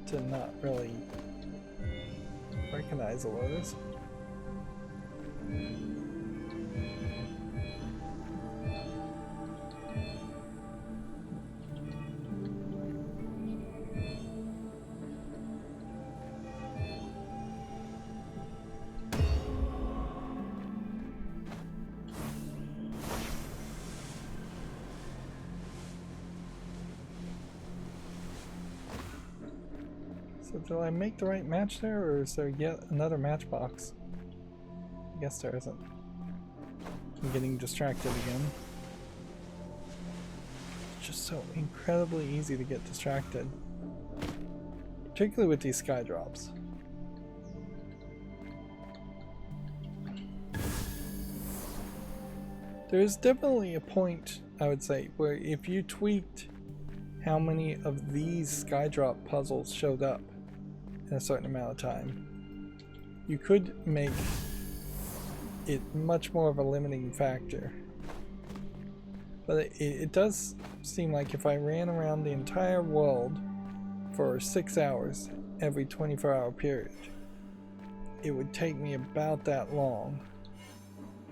to not really recognize a lotus. So did I make the right match there, or is there yet another matchbox? I guess there isn't. I'm getting distracted again. It's just so incredibly easy to get distracted. Particularly with these sky drops. There is definitely a point, I would say, where if you tweaked how many of these sky drop puzzles showed up in a certain amount of time, you could make it much more of a limiting factor. But it does seem like if I ran around the entire world for 6 hours every 24-hour period, it would take me about that long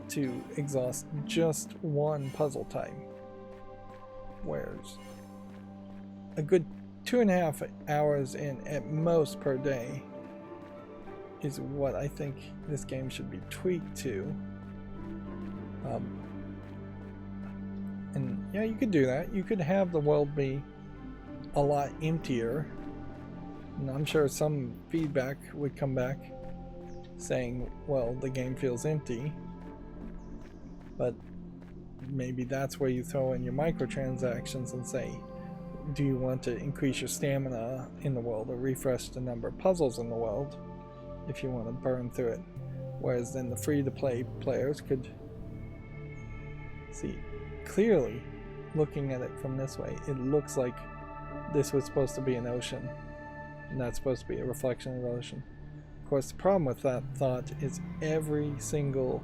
to exhaust just one puzzle type. Whereas a good 2.5 hours in at most per day is what I think this game should be tweaked to. And yeah, you could do that. You could have the world be a lot emptier. And I'm sure some feedback would come back saying, well, the game feels empty. But maybe that's where you throw in your microtransactions and say, do you want to increase your stamina in the world or refresh the number of puzzles in the world if you want to burn through it. Whereas then the free-to-play players could see clearly, looking at it from this way, it looks like this was supposed to be an ocean, and that's supposed to be a reflection of the ocean. Of course, the problem with that thought is every single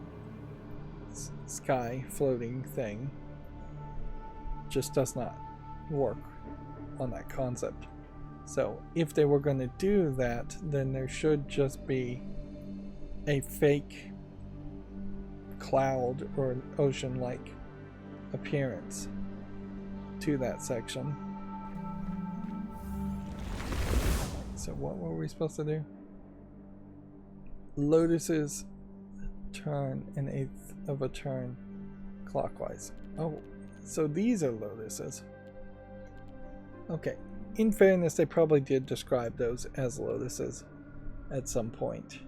sky floating thing just does not work on that concept. So if they were going to do that, then there should just be a fake cloud or an ocean-like appearance to that section. So what were we supposed to do? Lotuses turn an eighth of a turn clockwise. Oh, so these are lotuses. Okay. In fairness, they probably did describe those as lotuses at some point.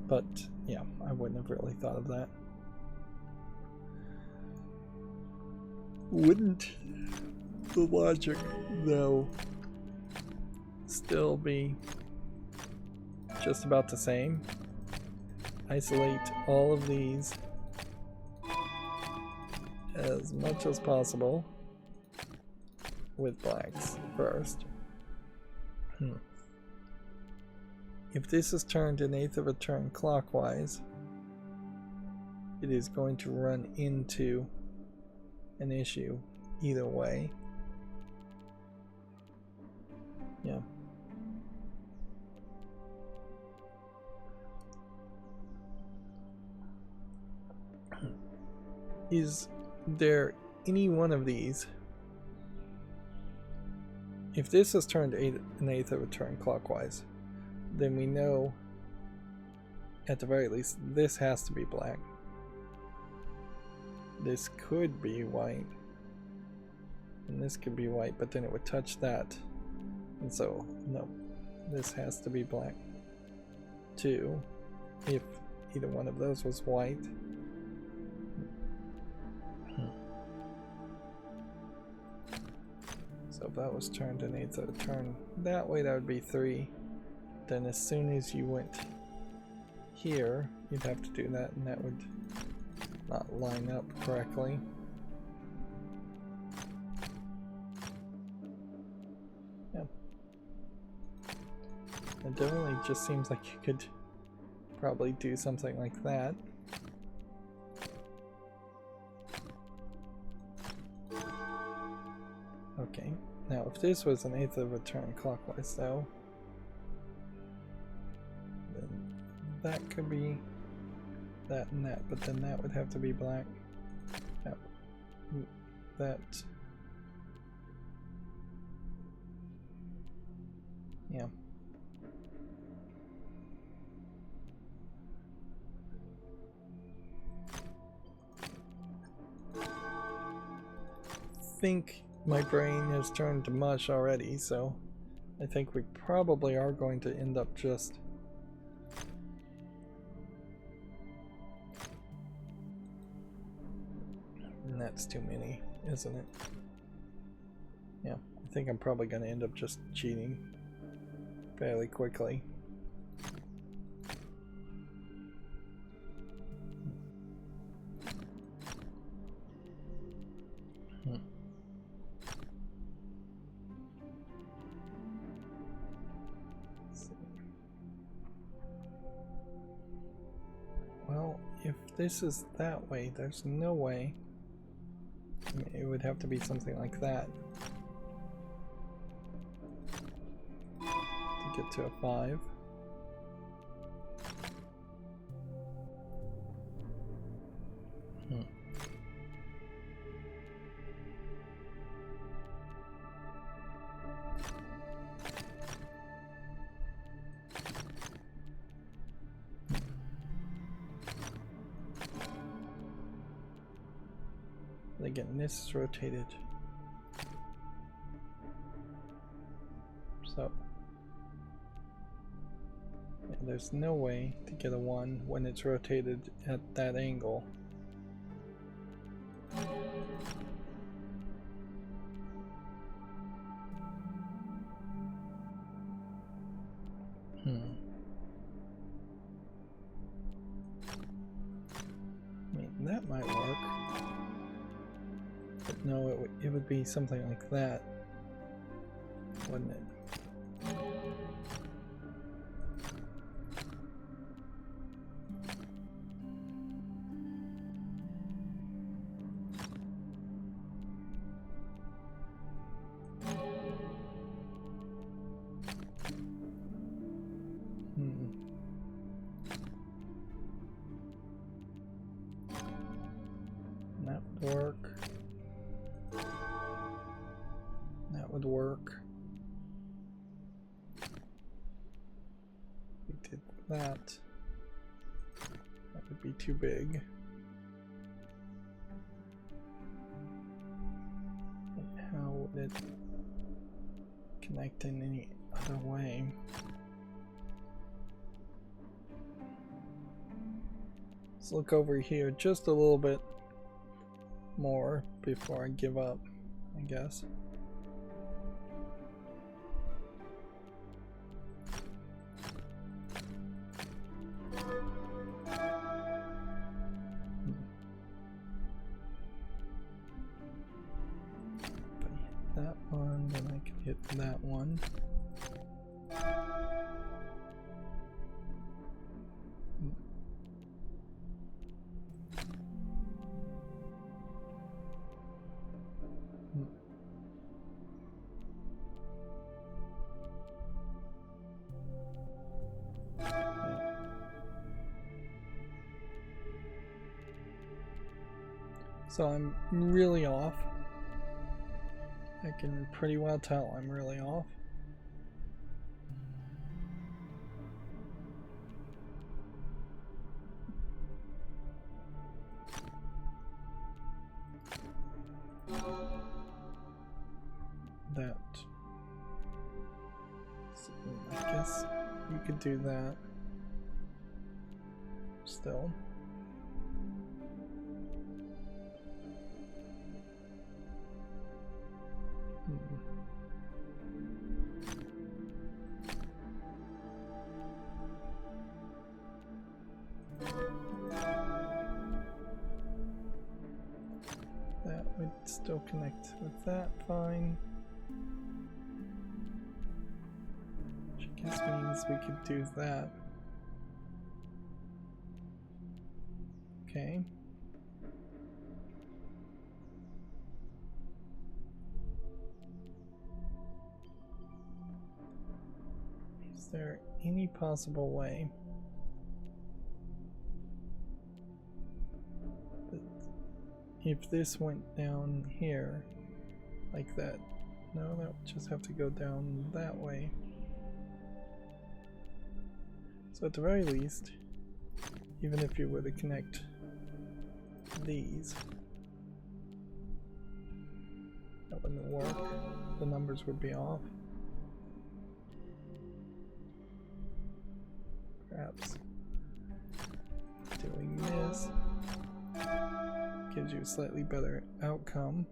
But yeah, I wouldn't have really thought of that. Wouldn't the logic, though, still be just about the same? Isolate all of these as much as possible with blacks first. If this is turned an eighth of a turn clockwise, it is going to run into an issue either way. Yeah. Is there any one of these? If this is turned an eighth of a turn clockwise, then we know at the very least this has to be black. This could be white, and this could be white, but then it would touch that, and so no, this has to be black too if either one of those was white. So if that was turned an eighth of a turn that way, that would be 3. Then as soon as you went here, you'd have to do that, and that would not line up correctly. Yeah. It definitely just seems like you could probably do something like that. Okay, now if this was an eighth of a turn clockwise though, then that could be that and that, but then that would have to be black. That, yeah. I think my brain has turned to mush already, so I think we probably are going to end up just and that's too many, isn't it? Yeah, I think I'm probably going to end up just cheating fairly quickly. Well, if this is that way, there's no way. I mean, it would have to be something like that to get to a 5. Again, this is rotated. So yeah, there's no way to get a 1 when it's rotated at that angle. might work. But no, it would be something like that, wouldn't it? That would work. That would work. We did that. That would be too big. But how would it connect in any other way? Let's look over here just a little bit more before I give up, I guess. If I hit that one, then I can hit that one. So I'm really off. I can pretty well tell I'm really off. That. So I guess you could do that. Still. That would still connect with that fine. Which I guess means we could do that. Okay. Is there any possible way that if this went down here like that? No, that would just have to go down that way. So at the very least, even if you were to connect these, that wouldn't work. The numbers would be off. Perhaps doing this gives you a slightly better outcome.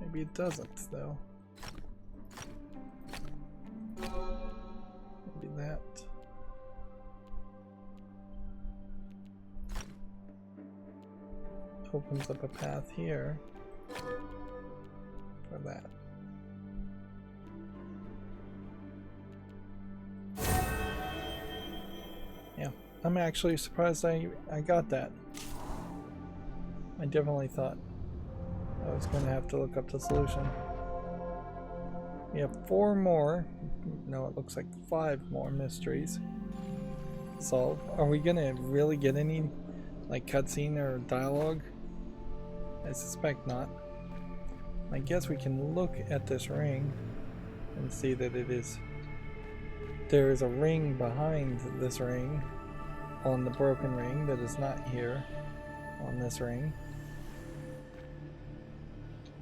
Maybe it doesn't, though. Maybe that. Opens up a path here for that. Yeah, I'm actually surprised I got that. I definitely thought I was going to have to look up the solution. We have 4 more, no, it looks like 5 more mysteries to solve. Are we going to really get any like cutscene or dialogue? I suspect not. I guess we can look at this ring and see that it is. There is a ring behind this ring on the broken ring that is not here on this ring.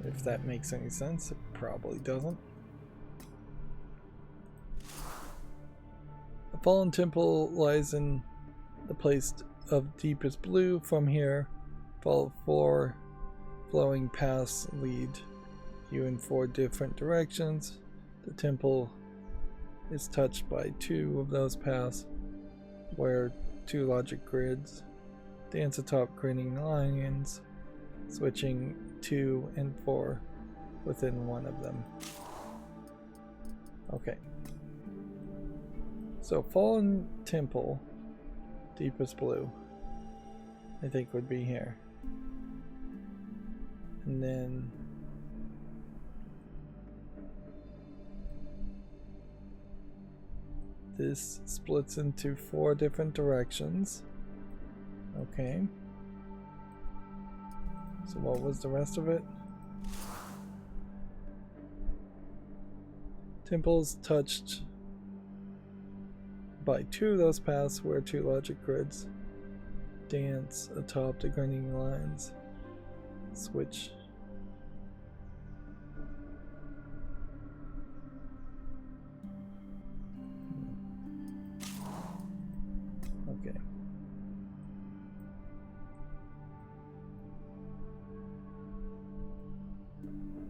If that makes any sense, it probably doesn't. The fallen temple lies in the place of deepest blue. From here, follow 4 flowing paths lead you in 4 different directions. The temple is touched by 2 of those paths, where 2 logic grids Dance atop grinning lions, switching 2 and 4 within one of them. Okay. So Fallen Temple, deepest blue, I think would be here. And then this splits into 4 different directions. Okay. So what was the rest of it? Temples touched by 2 of those paths were 2 logic grids. Dance atop the grinning lines. Switch. Okay.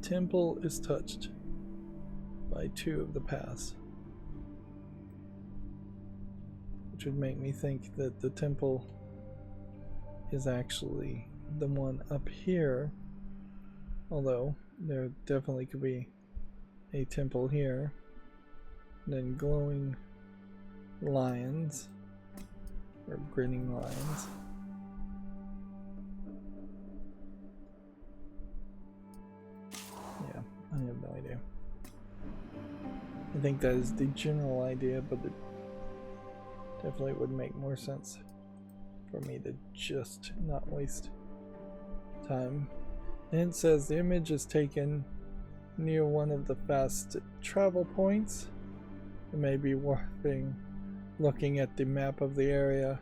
Temple is touched by 2 of the paths, which would make me think that the temple is actually the one up here, although there definitely could be a temple here. And then glowing lions, or grinning lions. Yeah, I have no idea. I think that is the general idea, but it definitely would make more sense for me to just not waste time. And it says the image is taken near one of the fast travel points. It may be worth looking at the map of the area.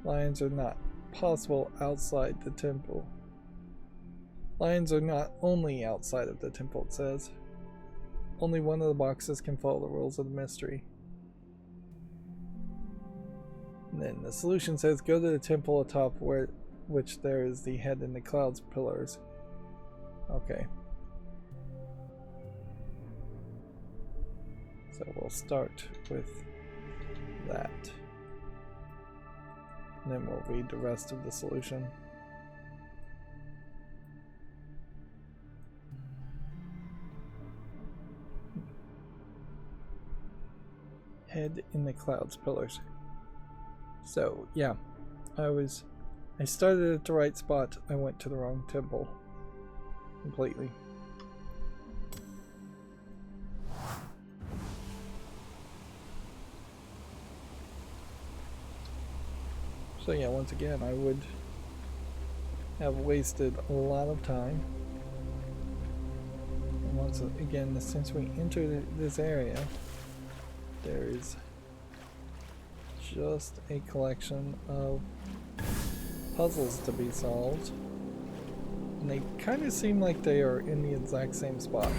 Lions are not possible outside the temple. Lions are not only outside of the temple, it says. Only one of the boxes can follow the rules of the mystery. And then the solution says go to the temple atop which there is the head in the clouds pillars. Okay. So we'll start with that. And then we'll read the rest of the solution. Head in the clouds pillars. So yeah, I started at the right spot. I went to the wrong temple completely. So yeah, once again, I would have wasted a lot of time. And once again, since we entered this area, there is just a collection of puzzles to be solved. And they kind of seem like they are in the exact same spot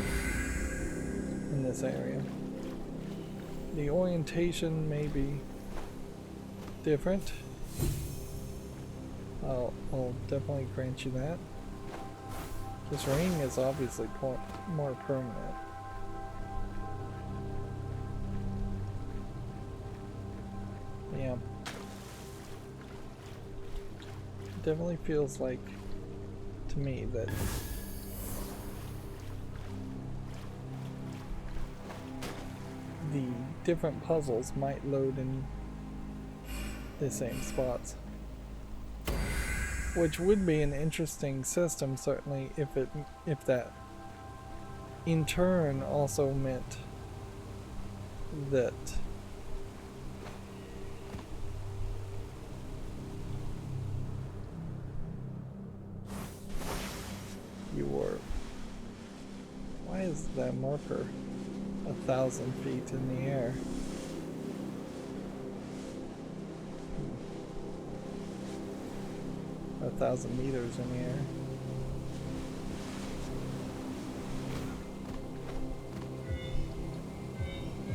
in this area. The orientation may be different. I'll definitely grant you that. This ring is obviously more permanent. Yeah. It definitely feels like, to me, that the different puzzles might load in the same spots. Which would be an interesting system, certainly, if that in turn also meant that you were. Why is that marker 1,000 feet in the air? 1,000 meters in the air.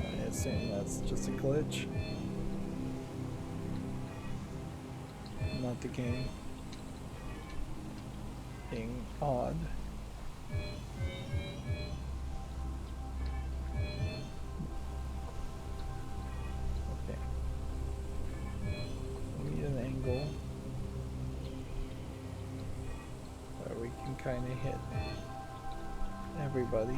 I assume that's just a glitch. Not the game being odd. Okay. We need an angle. kind of hit everybody.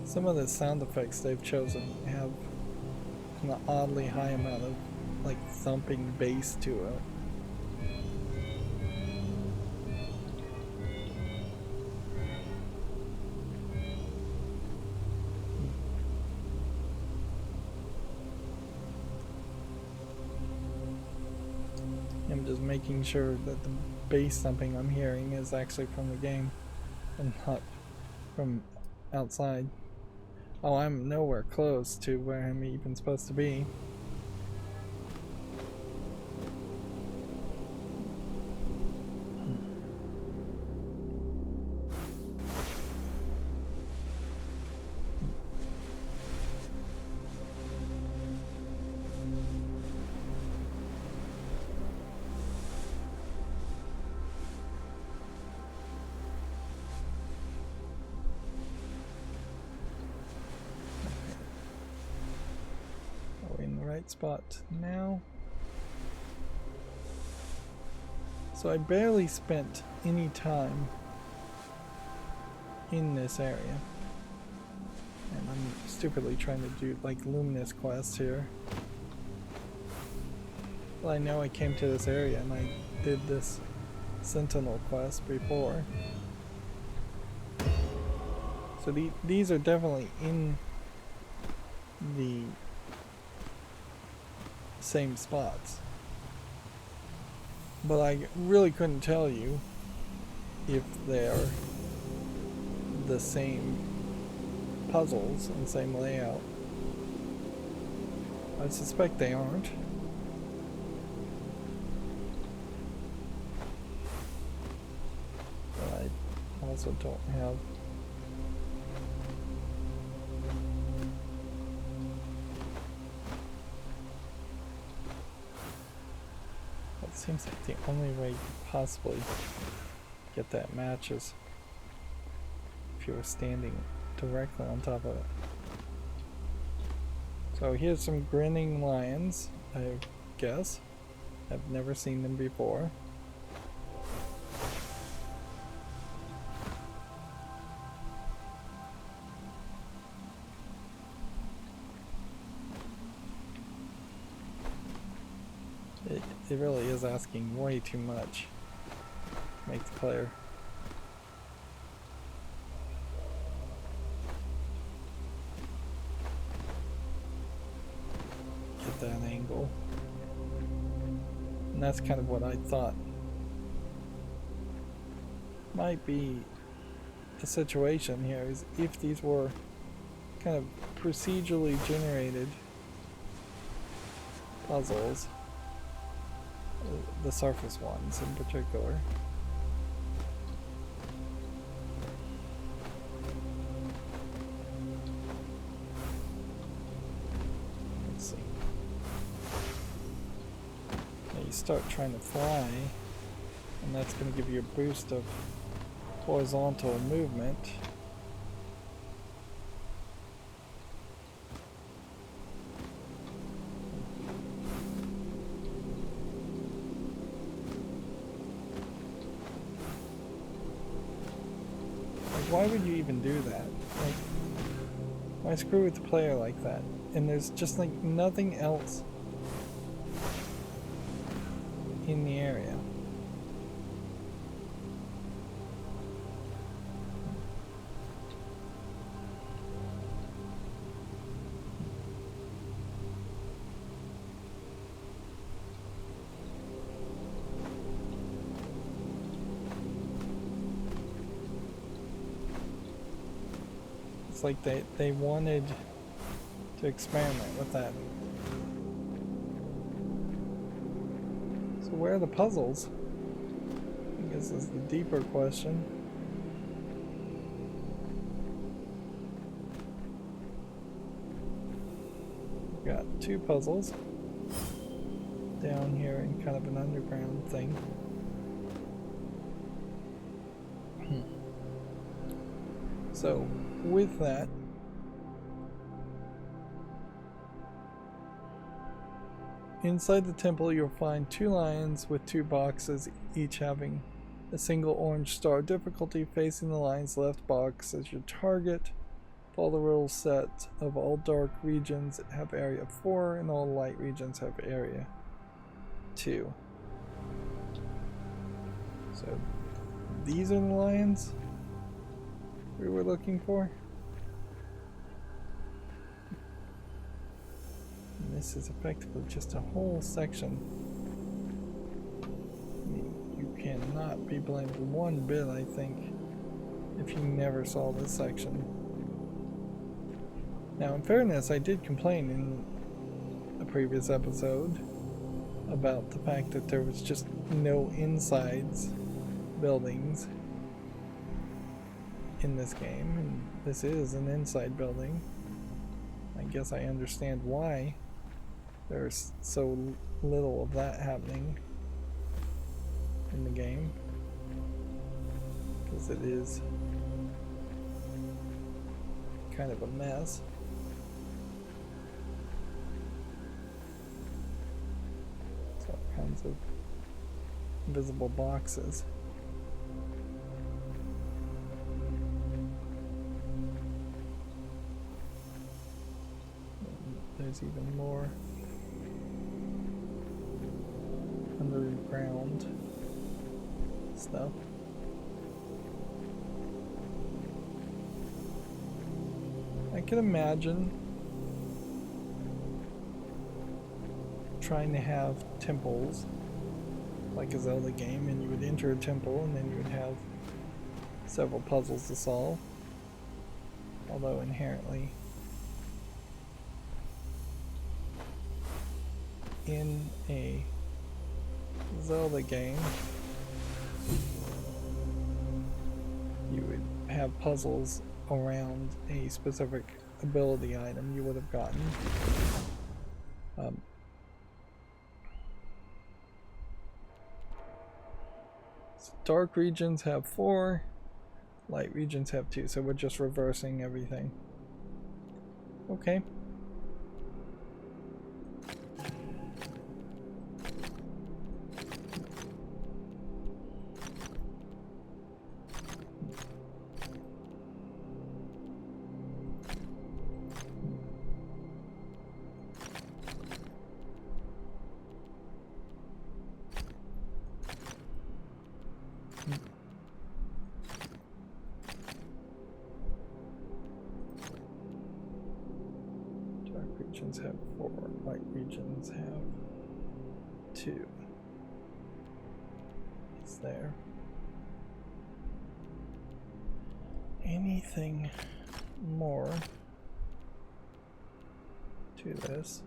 Some of the sound effects they've chosen have an oddly high amount of like thumping bass to it. I'm just making sure that the bass thumping I'm hearing is actually from the game and not from outside. Oh, I'm nowhere close to where I'm even supposed to be. Spot now. So I barely spent any time in this area, and I'm stupidly trying to do like luminous quests here. Well, I know I came to this area and I did this sentinel quest before, so these are definitely in the same spots, but I really couldn't tell you if they're the same puzzles and same layout. I suspect they aren't. But I also don't have seems like the only way you could possibly get that match is if you were standing directly on top of it. So here's some grinning lions, I guess. I've never seen them before. It really is asking way too much to make the player. Get that angle. And that's kind of what I thought might be the situation here, is if these were kind of procedurally generated puzzles, the surface ones in particular. Let's see. Now you start trying to fly, and that's going to give you a boost of horizontal movement. Why would you even do that? Like, why screw with the player like that? And there's just like nothing else in the area. It's like they wanted to experiment with that. So where are the puzzles? I guess is the deeper question. We've got two puzzles down here in kind of an underground thing. So, with that, inside the temple you'll find 2 lions with 2 boxes, each having a single orange star. Difficulty: facing the lion's left box as your target. Follow the rule set of all dark regions have area 4 and all light regions have area 2. So these are the lions we were looking for. And this is effectively just a whole section. You cannot be blamed one bit, I think, if you never saw this section. Now, in fairness, I did complain in a previous episode about the fact that there was just no insides buildings in this game, and this is an inside building. I guess I understand why there's so little of that happening in the game, because it is kind of a mess. So all kinds of invisible boxes. There's even more underground stuff. I can imagine trying to have temples like a Zelda game, and you would enter a temple and then you would have several puzzles to solve. Although inherently in a Zelda game you would have puzzles around a specific ability item you would have gotten. So dark regions have 4, light regions have 2, so we're just reversing everything. Okay. Regions have 4, light regions have 2. Is there anything more to this?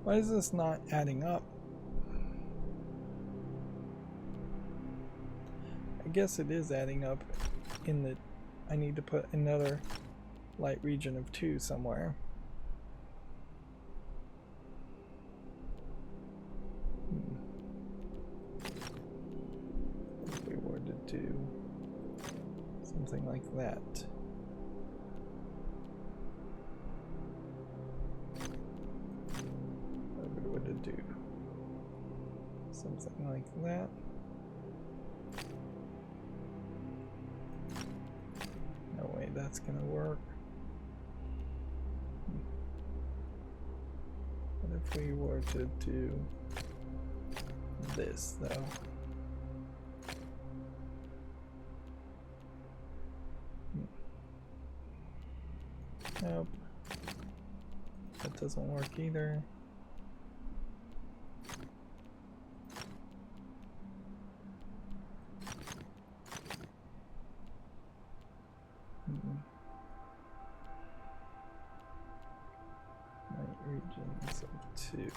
Why is this not adding up? I guess it is adding up in that I need to put another light region of 2 somewhere. If we were to do something like that. To do something like that. No way that's gonna work. What if we were to do this though? Nope. That doesn't work either. Light regions of 2.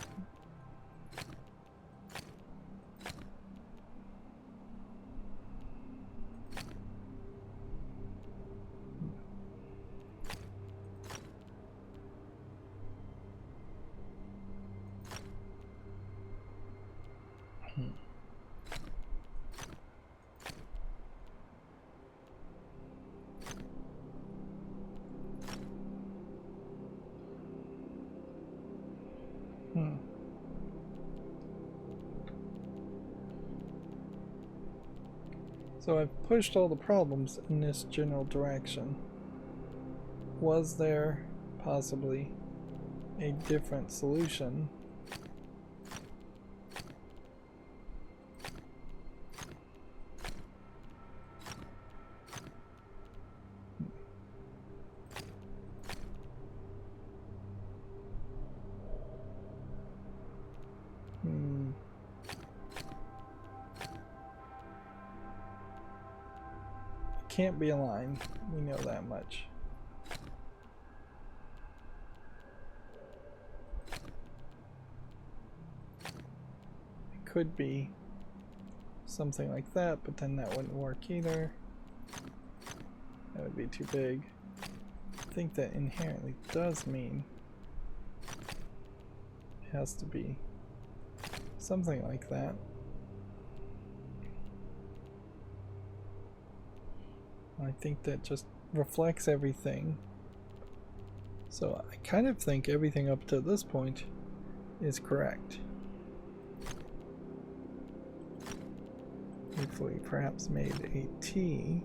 So I've pushed all the problems in this general direction. Was there possibly a different solution? Can't be a line, we know that much. It could be something like that, but then that wouldn't work either. That would be too big. I think that inherently does mean it has to be something like that. I think that just reflects everything. So I kind of think everything up to this point is correct. If we perhaps made a T,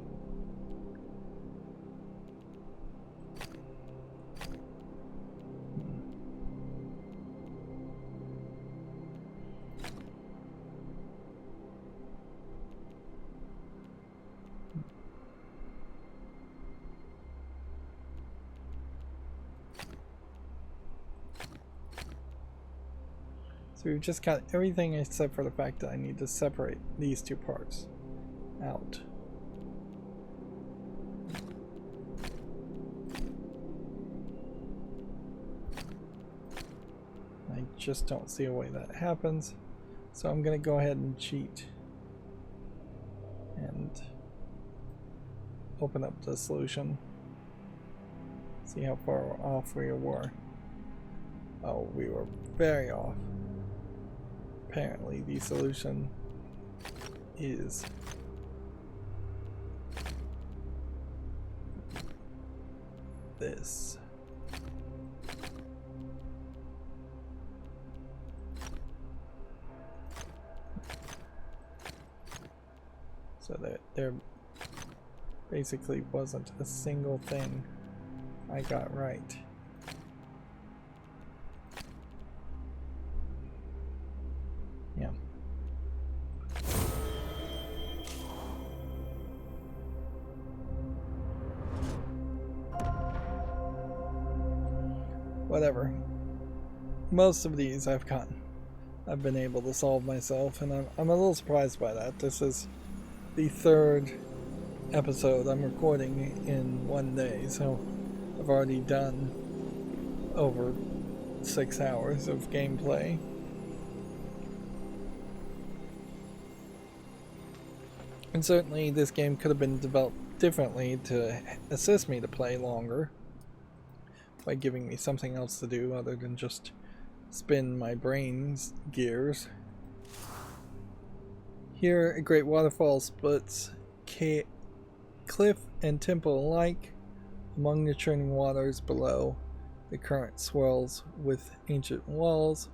so we've just got everything except for the fact that I need to separate these two parts out. I just don't see a way that happens, so I'm going to go ahead and cheat and open up the solution. See how far off we were. Oh, we were very off. Apparently the solution is this. So that there basically wasn't a single thing I got right. Yeah. Whatever. Most of these I've been able to solve myself, and I'm a little surprised by that. This is the third episode I'm recording in one day, so I've already done over 6 hours of gameplay. And certainly this game could have been developed differently to assist me to play longer, by giving me something else to do other than just spin my brain's gears. Here, a great waterfall splits cliff and temple alike. Among the churning waters below, the current swirls with ancient walls.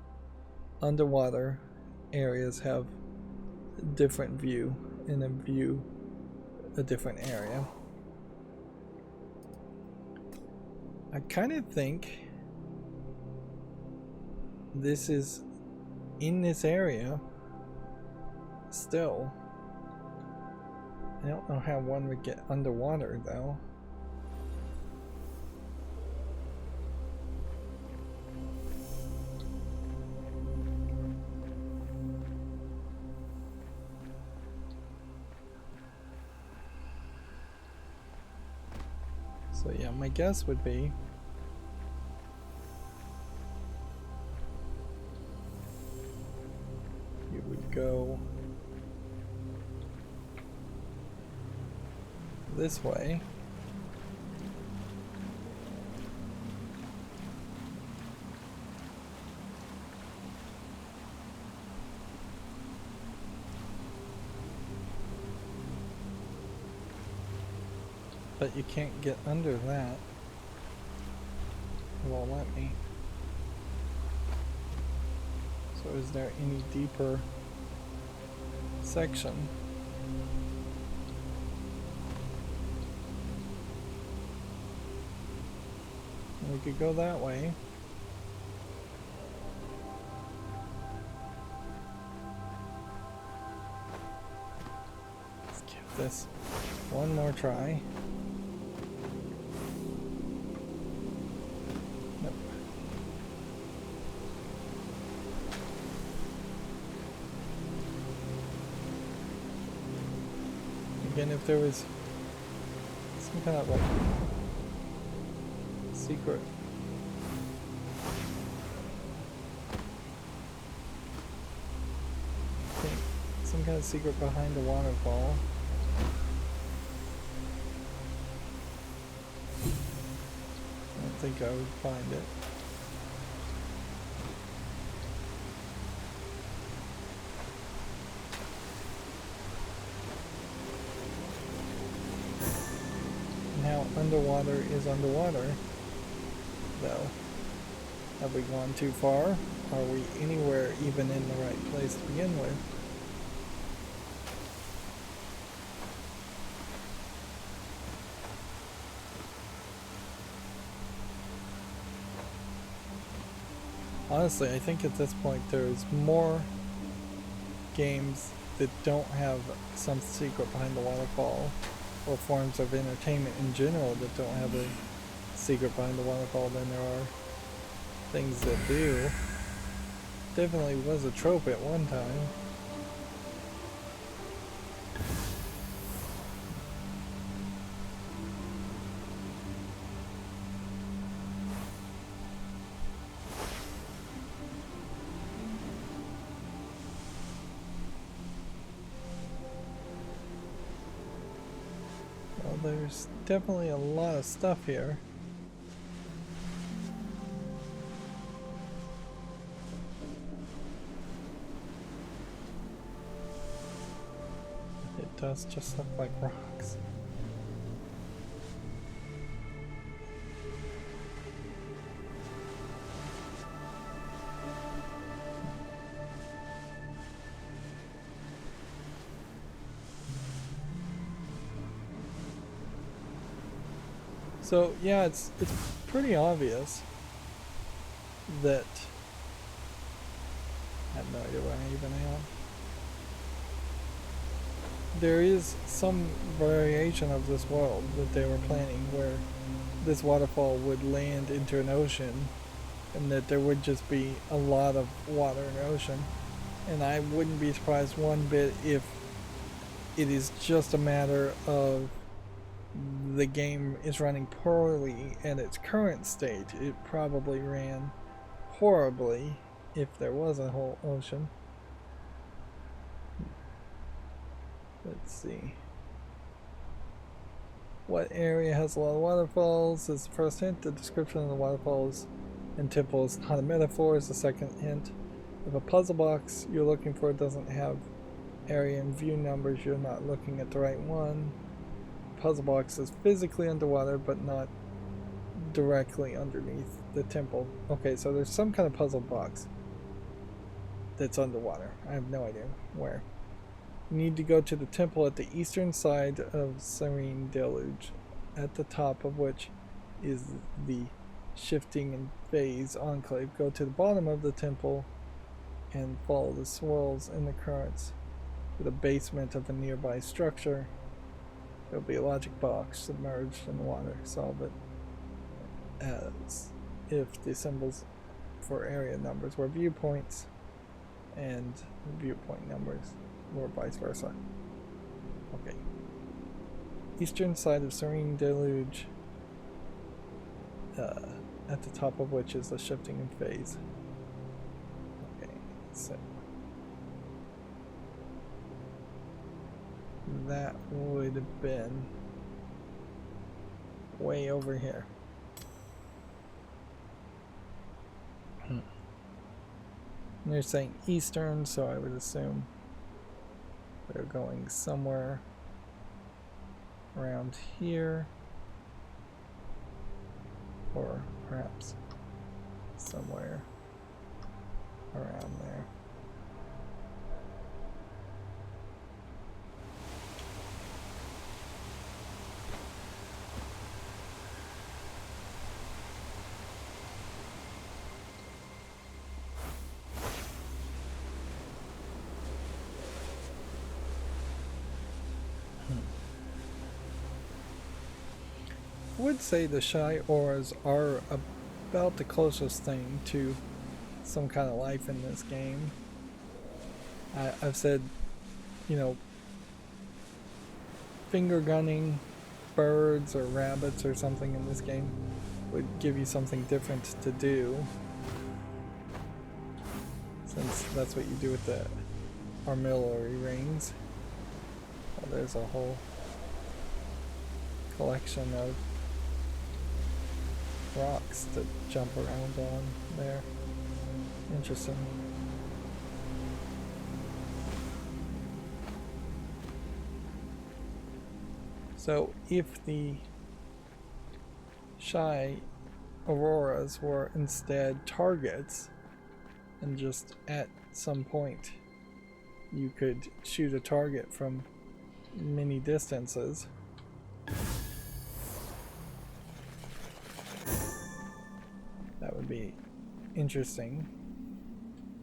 Underwater areas have a different view, and a different area. I kind of think this is in this area still. I don't know how one would get underwater though. So yeah, my guess would be you would go this way. But you can't get under that. It won't let me. So is there any deeper section? We could go that way. Let's give this one more try. Nope. Again, if there was some kind of like secret thing, some kind of secret behind the waterfall. I don't think I would find it. Now underwater is underwater, though. Have we gone too far? Are we anywhere even in the right place to begin with? Honestly, I think at this point there's more games that don't have some secret behind the waterfall, or forms of entertainment in general that don't have a secret behind the waterfall than there are things that do. Definitely was a trope at one time. Well, there's definitely a lot of stuff here. It does just look like rocks. So yeah, it's pretty obvious that I have no idea where I even am. There is some variation of this world that they were planning where this waterfall would land into an ocean and that there would just be a lot of water in the ocean. And I wouldn't be surprised one bit if it is just a matter of the game is running poorly at its current state. It probably ran horribly if there was a whole ocean. Let's see. What area has a lot of waterfalls is the first hint. The description of the waterfalls and temple is not a metaphor is the second hint. If a puzzle box you're looking for doesn't have area and view numbers, you're not looking at the right one. Puzzle box is physically underwater but not directly underneath the temple. Okay, so there's some kind of puzzle box that's underwater. I have no idea where. You need to go to the temple at the eastern side of Serene Deluge, at the top of which is the shifting and phase enclave. Go to the bottom of the temple and follow the swirls and the currents to the basement of a nearby structure. There'll be a logic box submerged in the water. Solve it as if the symbols for area numbers were viewpoints and viewpoint numbers or vice versa. Okay. Eastern side of Serene Deluge, at the top of which is the shifting and phase. Okay, so that would have been way over here. And they're saying eastern, so I would assume they're going somewhere around here, or perhaps somewhere around there. I would say the shy auras are about the closest thing to some kind of life in this game. I've said, you know, finger gunning birds or rabbits or something in this game would give you something different to do, since that's what you do with the armillary rings. Well, there's a whole collection of rocks to jump around on there. Interesting. So if the shy auroras were instead targets, and just at some point you could shoot a target from many distances, that would be interesting.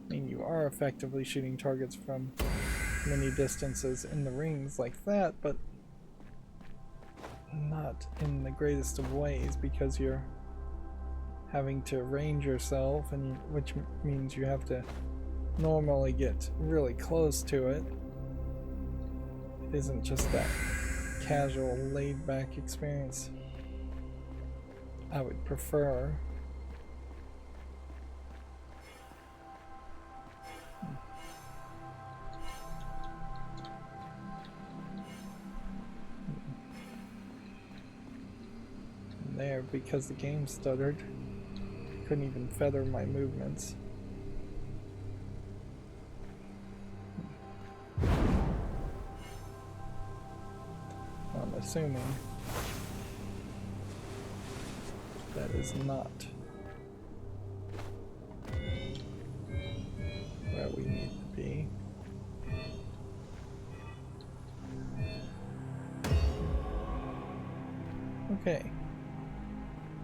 I mean, you are effectively shooting targets from many distances in the rings like that, but not in the greatest of ways, because you're having to range yourself, and which means you have to normally get really close to it. It isn't just that casual, laid-back experience I would prefer. There, because the game stuttered, couldn't even feather my movements. I'm assuming that is not where we need to be. Okay.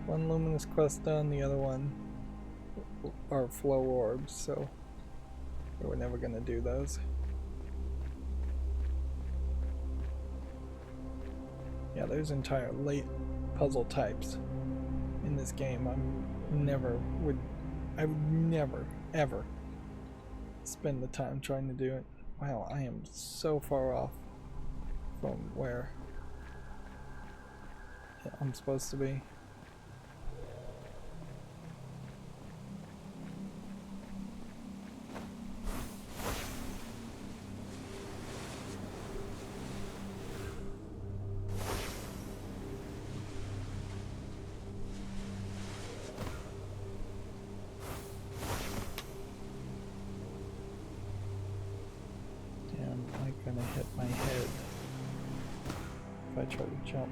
One luminous quest done, the other one are flow orbs, so we're never gonna do those. Yeah, there's entire late puzzle types in this game. I would never, ever spend the time trying to do it. Wow, I am so far off from where I'm supposed to be. Gonna hit my head if I try to jump.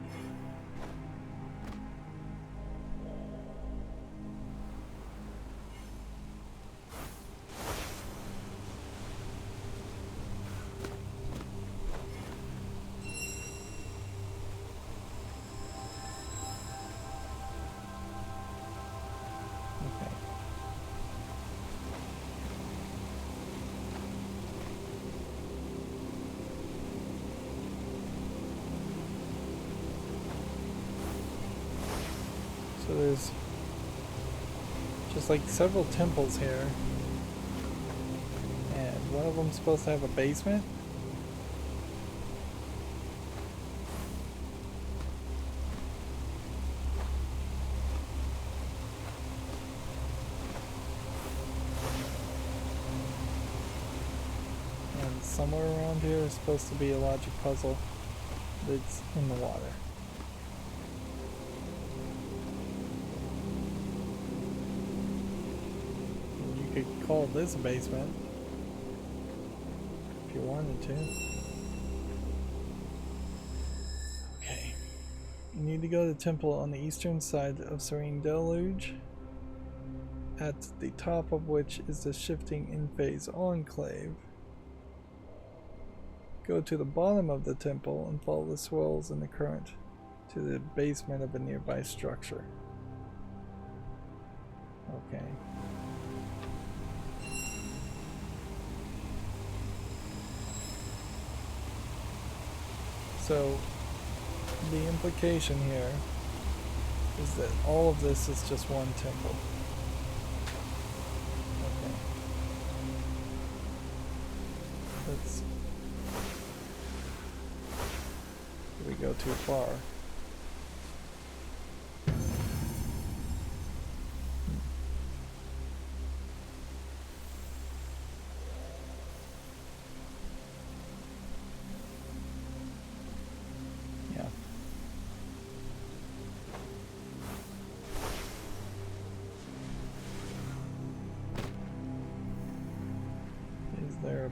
So there's just like several temples here, and one of them's supposed to have a basement. And somewhere around here is supposed to be a logic puzzle that's in the water. You could call this a basement if you wanted to. Okay. You need to go to the temple on the eastern side of Serene Deluge at the top of which is the shifting in-phase enclave. Go to the bottom of the temple and follow the swirls in the current to the basement of a nearby structure. Okay. So the implication here is that all of this is just one temple. Okay. Let's... Did we go too far?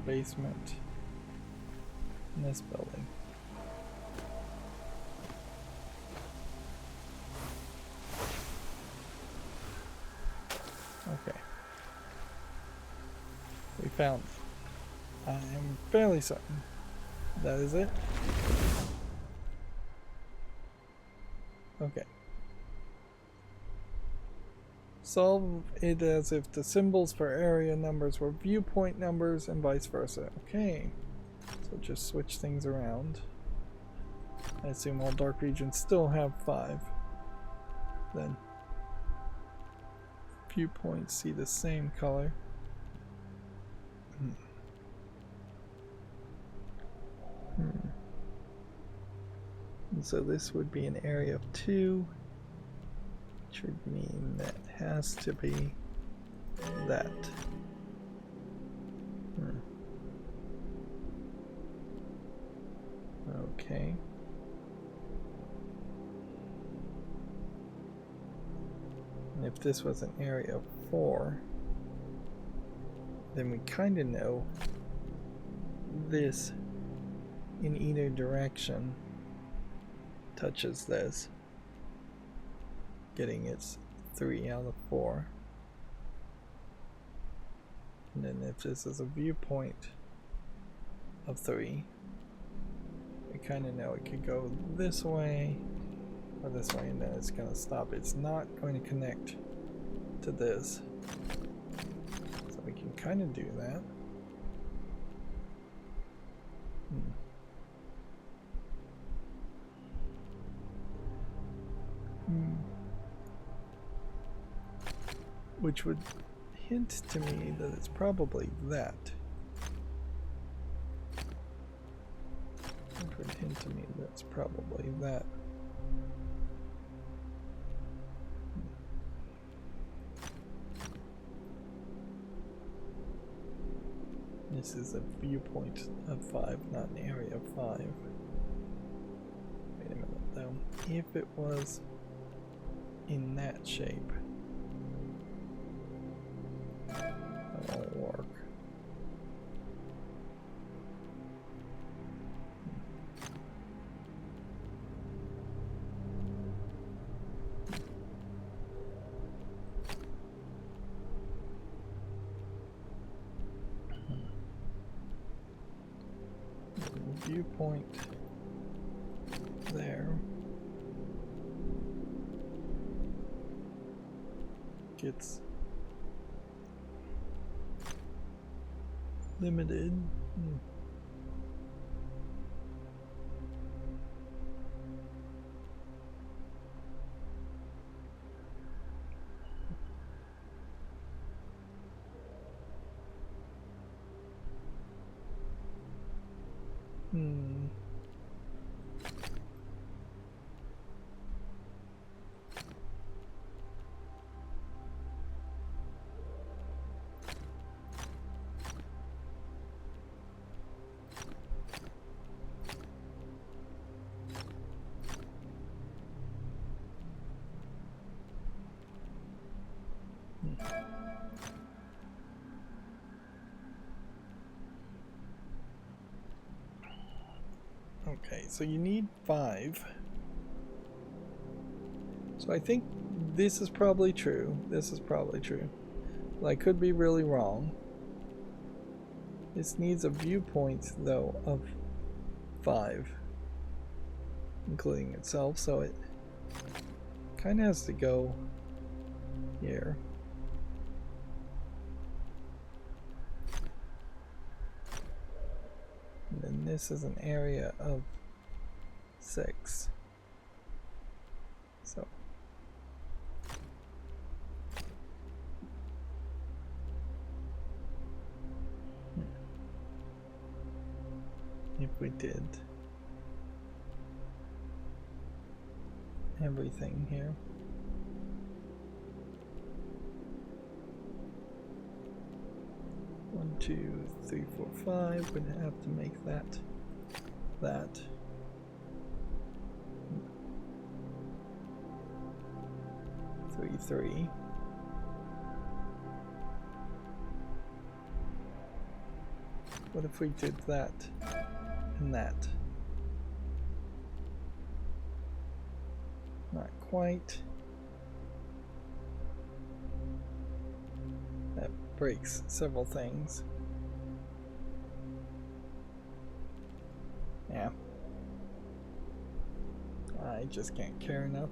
Basement in this building. Okay. We found it. I'm fairly certain that is it. Okay. Solve it as if the symbols for area numbers were viewpoint numbers and vice versa. Okay, so just switch things around. I assume all dark regions still have 5. Then viewpoints see the same color. And so this would be an area of 2. Which would mean that has to be that. Okay. And if this was an area of 4, then we kind of know this in either direction touches this, getting its 3 out of 4. And then if this is a viewpoint of 3, we kind of know it could go this way or this way, and then it's going to stop. It's not going to connect to this. So we can kind of do that. Which would hint to me that it's probably that. Which would hint to me that it's probably that. This is a viewpoint of 5, not an area of 5. Wait a minute though. If it was in that shape, that won't work. Viewpoint there gets limited. Okay, so you need 5. So I think this is probably true. This is probably true. I could be really wrong. This needs a viewpoint, though, of 5, including itself, so it kind of has to go here. And then this is an area of 6. So if we did everything here, one, 2, 3, 4, 5, would have to make that. 3, 3. What if we did that and that? Not quite. That breaks several things. Yeah. I just can't care enough.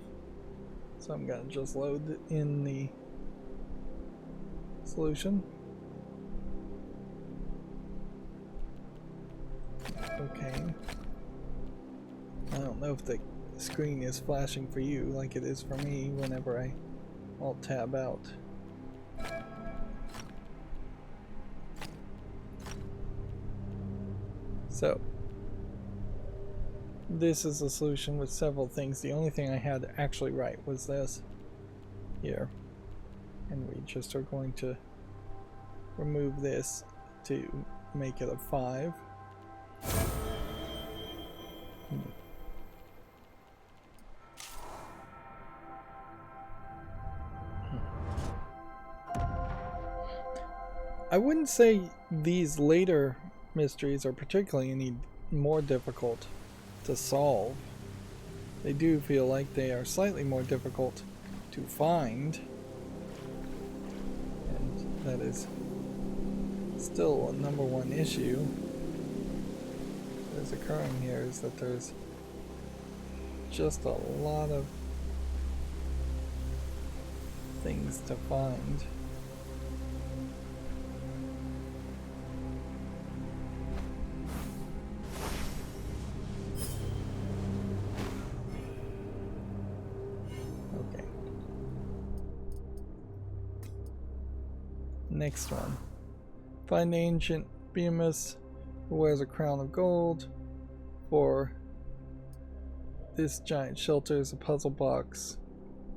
So I'm gonna just load in the solution. Okay. I don't know if the screen is flashing for you like it is for me whenever I alt tab out. So this is a solution with several things. The only thing I had actually right was this here, and we just are going to remove this to make it a 5. I wouldn't say these later mysteries are particularly any more difficult to solve. They do feel like they are slightly more difficult to find, and that is still a #1 issue that is occurring here, is that there's just a lot of things to find. Next one. Find the ancient Behemoth who wears a crown of gold. For this giant shelter is a puzzle box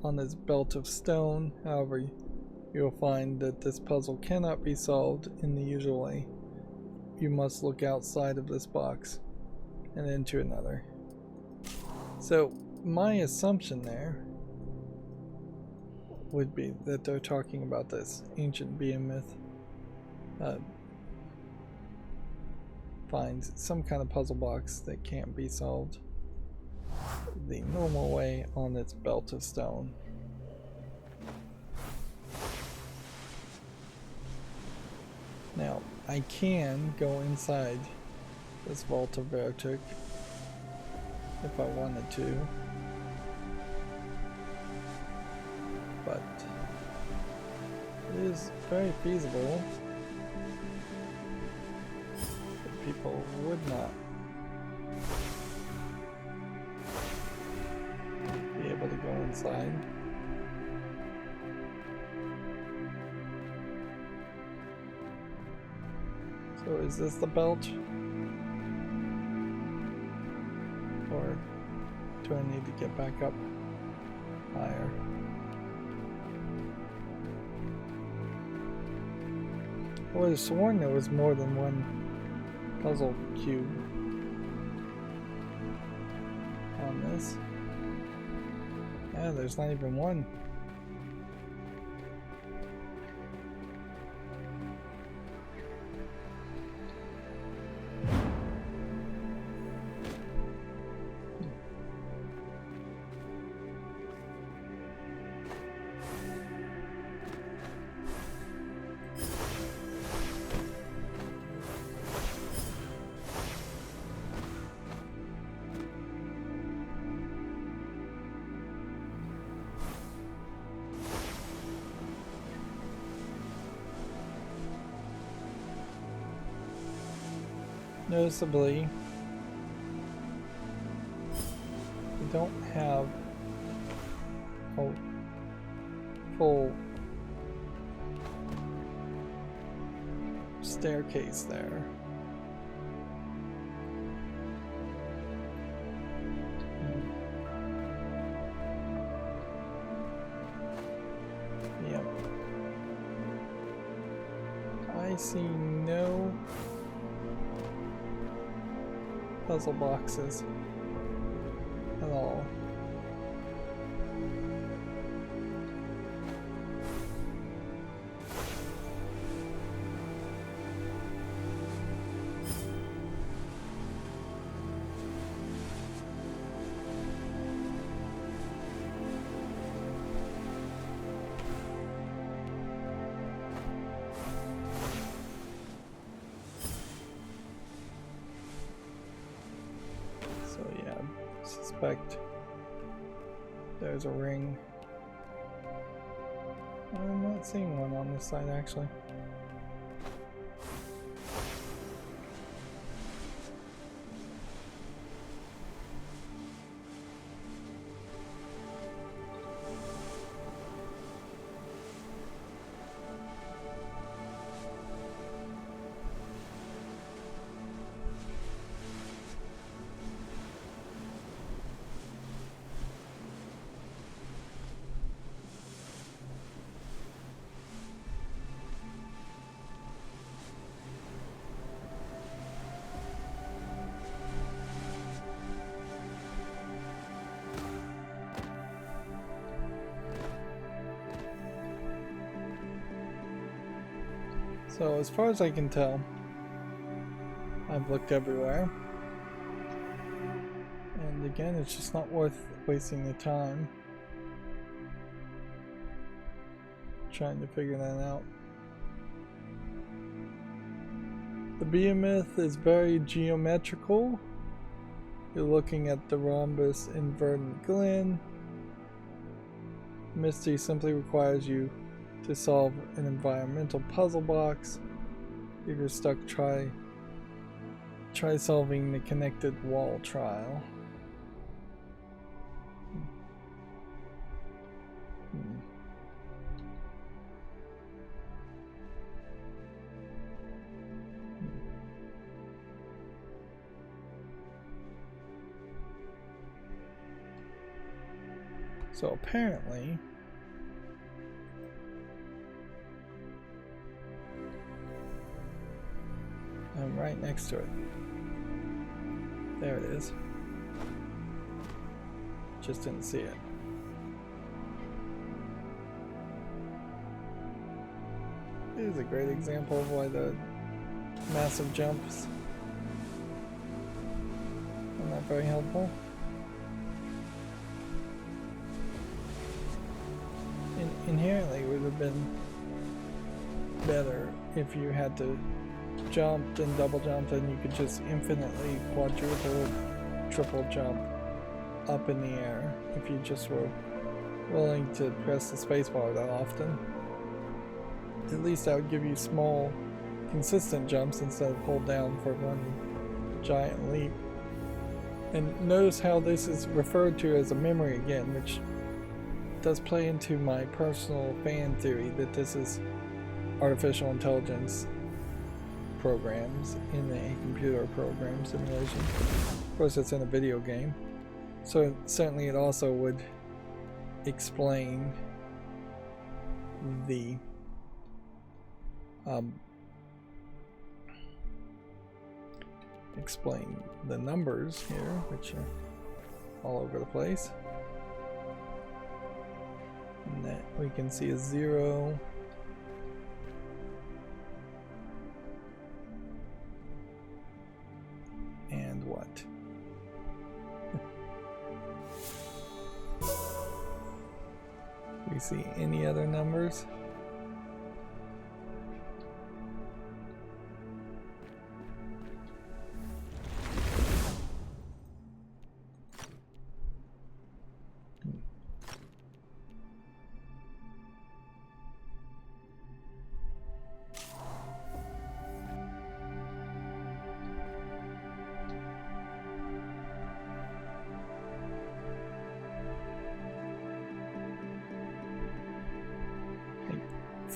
on his belt of stone. However, you will find that this puzzle cannot be solved in the usual way. You must look outside of this box and into another. So my assumption there would be that they're talking about this ancient Behemoth finds some kind of puzzle box that can't be solved the normal way on its belt of stone. Now, I can go inside this vault of Vertic if I wanted to, but it is very feasible that people would not be able to go inside. So is this the belt? Or do I need to get back up higher? I would have sworn there was more than one puzzle cube on this. Yeah, there's not even one. Noticeably, we don't have a full staircase there. Yep. I see no puzzle boxes at all. Suspect there's a ring. I'm not seeing one on this side actually. So as far as I can tell, I've looked everywhere. And again, it's just not worth wasting the time trying to figure that out. The behemoth is very geometrical. You're looking at the rhombus in Verdant Glen. Mystery simply requires you to solve an environmental puzzle box. If you're stuck, try solving the connected wall trial. So apparently I'm right next to it. There it is. Just didn't see it. It is a great example of why the massive jumps are not very helpful. Inherently, it would have been better if you had to jump and double jump and you could just infinitely quadruple, triple jump up in the air if you just were willing to press the spacebar that often. At least that would give you small, consistent jumps instead of hold down for one giant leap. And notice how this is referred to as a memory again, which does play into my personal fan theory that this is artificial intelligence programs in a computer program simulation. Of course, it's in a video game, so certainly it also would explain the numbers here, which are all over the place. And that we can see a 0. And what? Do we see any other numbers?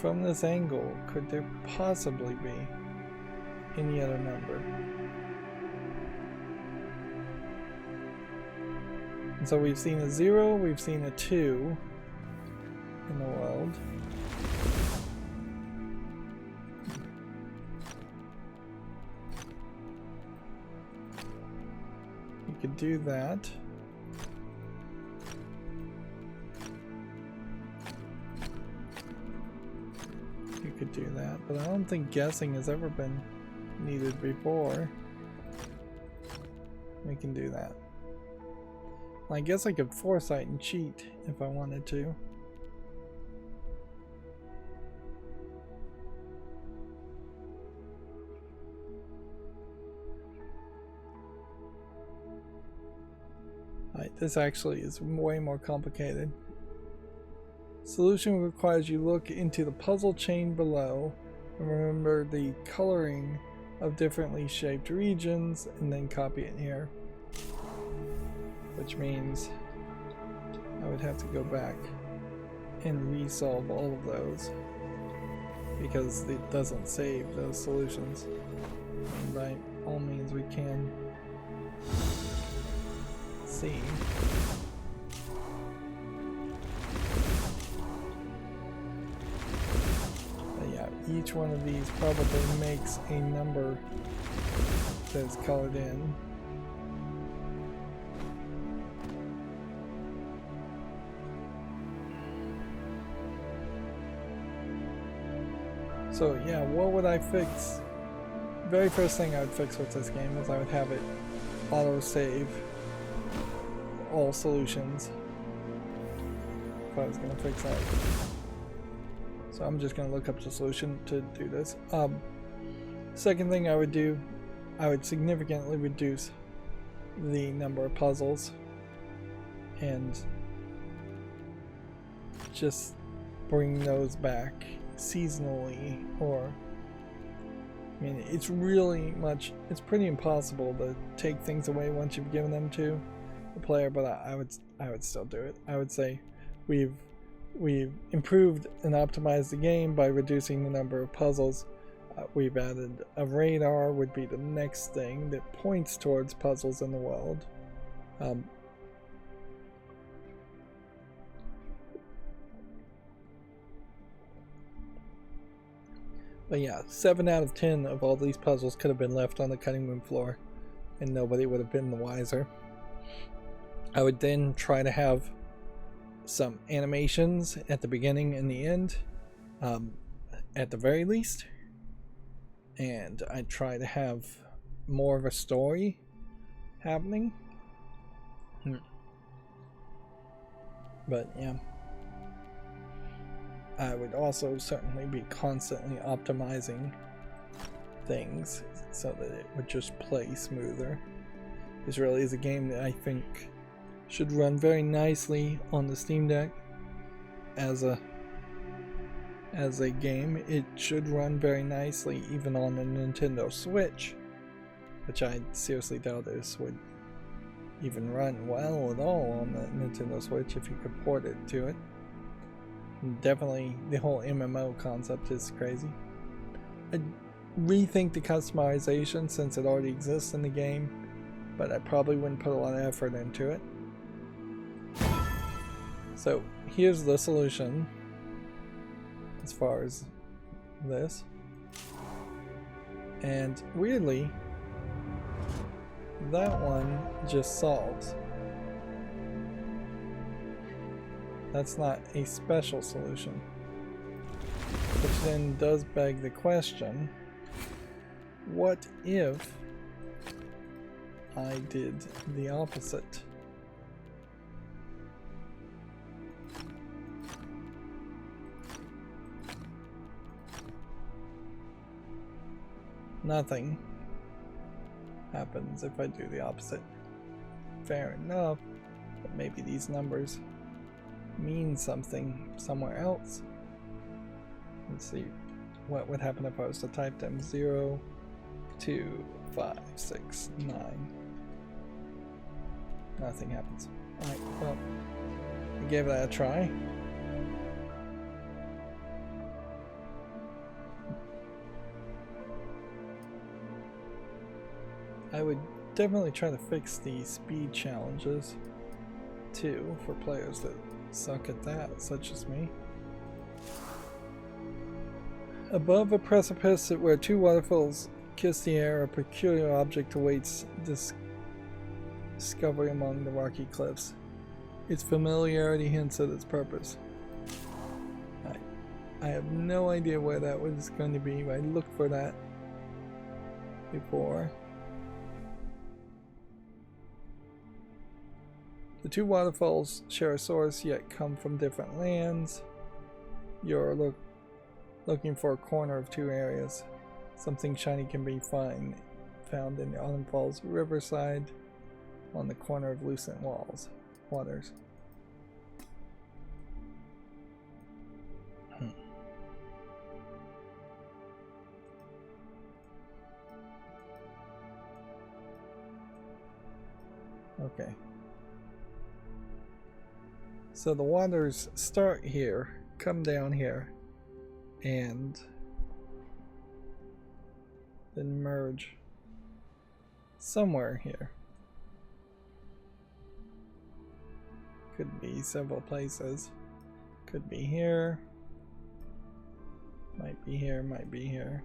from this angle could there possibly be any other number? And so we've seen a 0, we've seen a 2 in the world. You could do that. You could do that, but I don't think guessing has ever been needed before. We can do that. I guess I could foresight and cheat if I wanted to. Alright, this actually is way more complicated. Solution requires you look into the puzzle chain below and remember the coloring of differently shaped regions and then copy it here. Which means I would have to go back and resolve all of those because it doesn't save those solutions. And by all means we can see. But yeah, each one of these probably makes a number that's colored in. So yeah, what would I fix? Very first thing I would fix with this game is I would have it auto-save all solutions if I was going to fix that. So I'm just going to look up the solution to do this. Second thing I would do, I would significantly reduce the number of puzzles and just bring those back seasonally, or I mean it's pretty impossible to take things away once you've given them to the player, but I would still do it. I would say we've improved and optimized the game by reducing the number of puzzles. We've added a radar would be the next thing that points towards puzzles in the world. But yeah, 7 out of 10 of all these puzzles could have been left on the cutting room floor and nobody would have been the wiser. I would then try to have some animations at the beginning and the end, at the very least. And I'd try to have more of a story happening. But yeah. I would also certainly be constantly optimizing things so that it would just play smoother. This really is a game that I think should run very nicely on the Steam Deck as a game. It should run very nicely even on the Nintendo Switch, which I seriously doubt this would even run well at all on the Nintendo Switch if you could port it to it. Definitely the whole MMO concept is crazy. I'd rethink the customization since it already exists in the game, but I probably wouldn't put a lot of effort into it. So here's the solution as far as this. And weirdly, that one just solves. That's not a special solution. Which then does beg the question, what if I did the opposite? Nothing happens if I do the opposite. Fair enough, but maybe these numbers mean something somewhere else. Let's see what would happen if I was to type them. 0, 2, 5, 6, 9. Nothing happens. Alright, well, I gave that a try. I would definitely try to fix the speed challenges too for players that suck at that, such as me. Above a precipice where two waterfalls kiss the air, a peculiar object awaits discovery among the rocky cliffs. Its familiarity hints at its purpose. I have no idea where that was going to be. I looked for that before. The two waterfalls share a source, yet come from different lands. You're looking for a corner of two areas. Something shiny can be found in the Autumn Falls riverside on the corner of lucent waters. Okay. So the waters start here, come down here, and then merge somewhere here. Could be several places. Could be here. Might be here, might be here.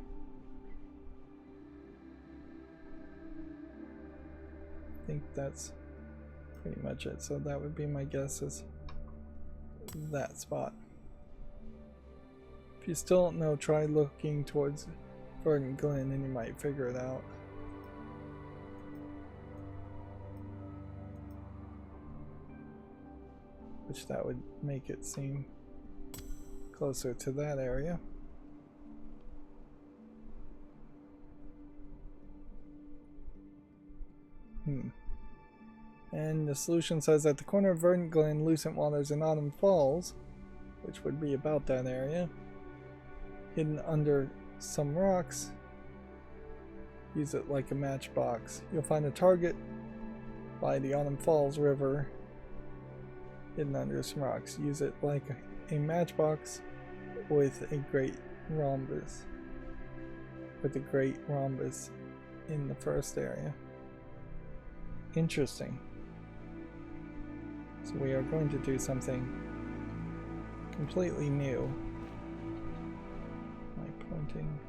I think that's pretty much it. So that would be my guess is that spot. If you still don't know, try looking towards Verdant Glen and you might figure it out. Which that would make it seem closer to that area. And the solution says at the corner of Verdant Glen, Lucent Waters, and Autumn Falls, which would be about that area, hidden under some rocks, use it like a matchbox. You'll find a target by the Autumn Falls River, hidden under some rocks. Use it like a matchbox with a great rhombus. In the first area. Interesting. So we are going to do something completely new. Am I pointing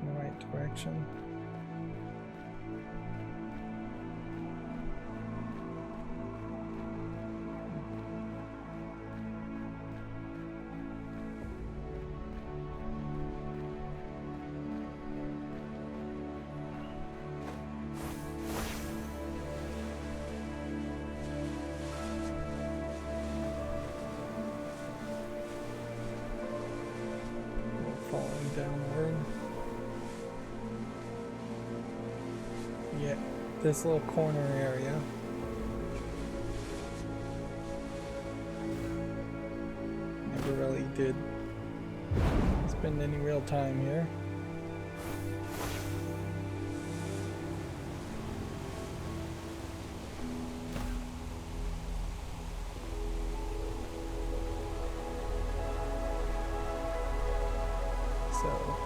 in the right direction? This little corner area. Never really did spend any real time here. So,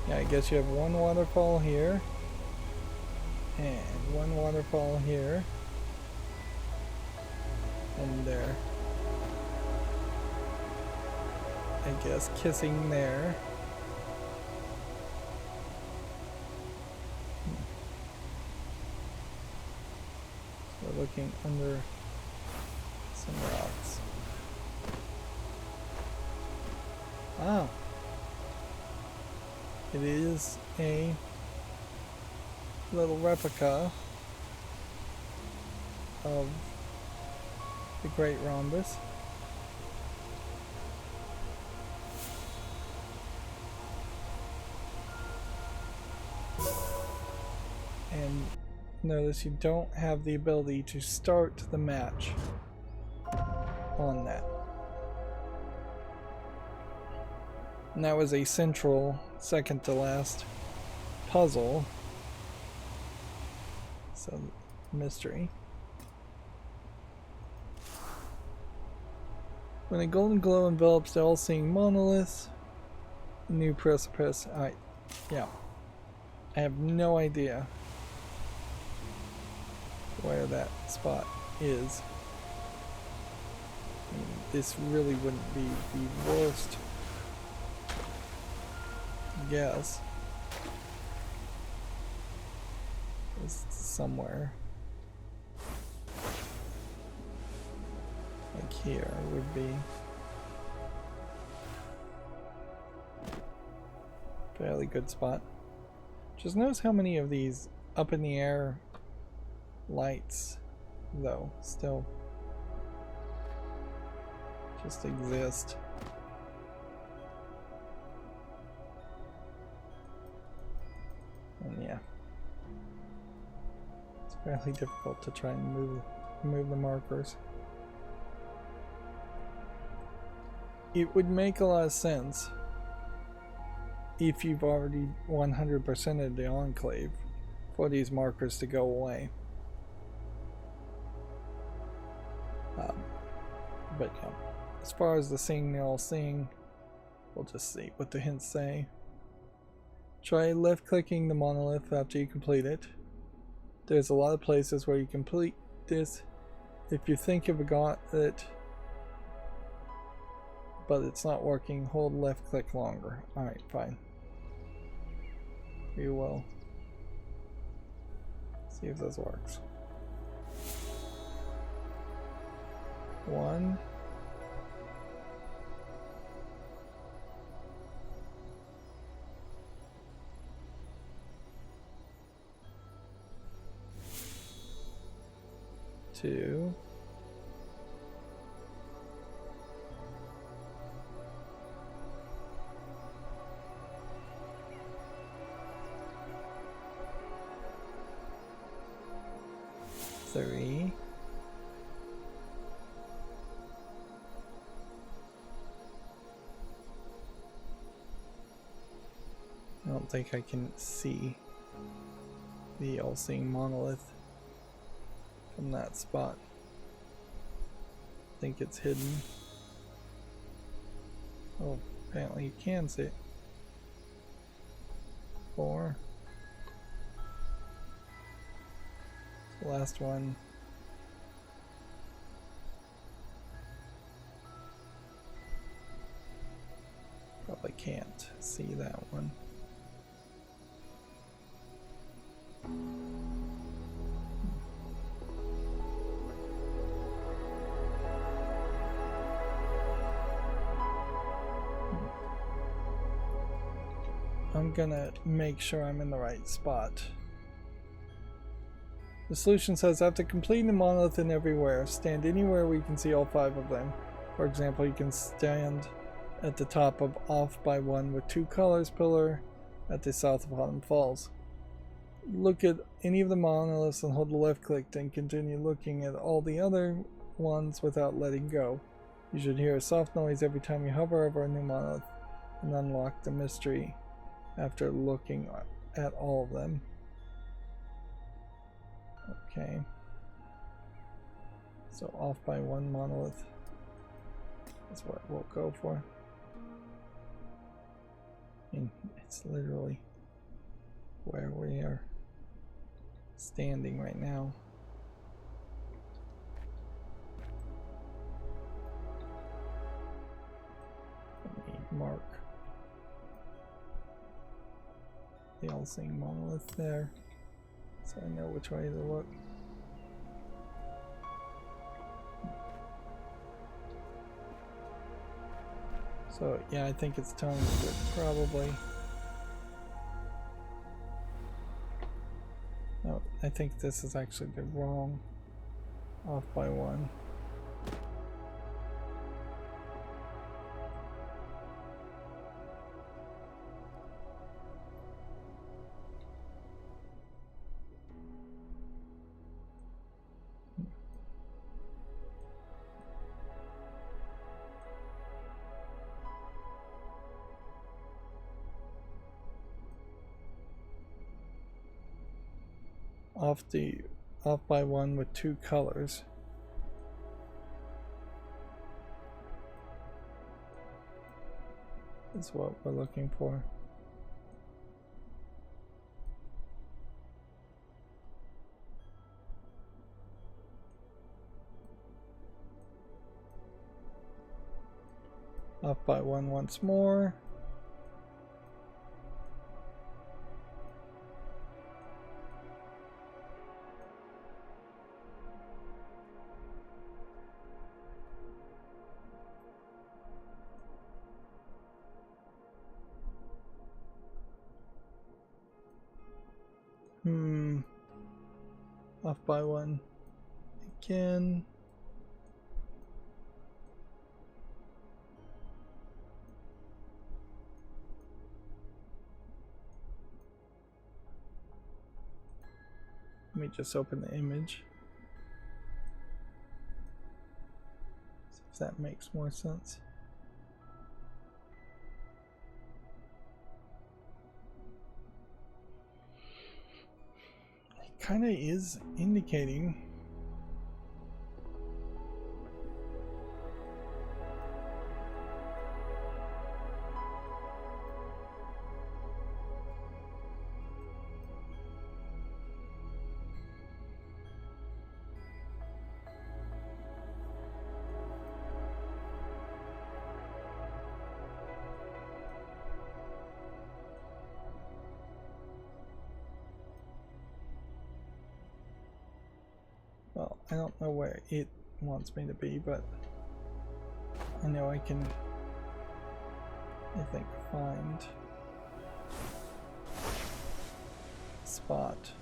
yeah, I guess you have one waterfall here. And one waterfall here. And there. I guess kissing there. So we're looking under some rocks. Ah. It is a little replica of the Great Rhombus. And notice you don't have the ability to start the match on that. And that was a central, second to last puzzle. So, mystery. When a golden glow envelops the all-seeing monolith, new precipice. Yeah. I have no idea where that spot is. I mean, this really wouldn't be the worst guess. It's somewhere like here would be a fairly good spot. Just notice how many of these up in the air lights though still just exist. And yeah, it's fairly difficult to try and move the markers. It would make a lot of sense if you've already 100%ed the enclave for these markers to go away. But yeah, as far as the seeing the all seeing, we'll just see what the hints say. Try left clicking the monolith after you complete it. There's a lot of places where you complete this. If you think you've got it but it's not working, hold left click longer. Alright, fine. We will see if this works. 1. 2. 3. 'I don't think I can see the all-seeing monolith from that spot. I think it's hidden. Oh, apparently you can see it. 4. The last one. Probably can't see that one. I'm gonna make sure I'm in the right spot. The solution says, after completing the monolith and everywhere, stand anywhere where you can see all 5 of them. For example, you can stand at the top of Off by One with 2 colors pillar at the south of Autumn Falls. Look at any of the monoliths and hold the left click, then continue looking at all the other ones without letting go. You should hear a soft noise every time you hover over a new monolith and unlock the mystery after looking at all of them. Okay. So Off by One monolith is what we'll go for. I mean, it's literally where we are standing right now. Let me mark the all-seeing monolith there, so I know which way to look. So yeah, I think it's time to probably... No, I think this is actually the wrong Off by One. Off by One with 2 colors. Is what we're looking for. Off by one once more. Off by one again. Let me just open the image. See if that makes more sense. It kind of is indicating well, I don't know where it wants me to be, but I know I can, I think, find a spot.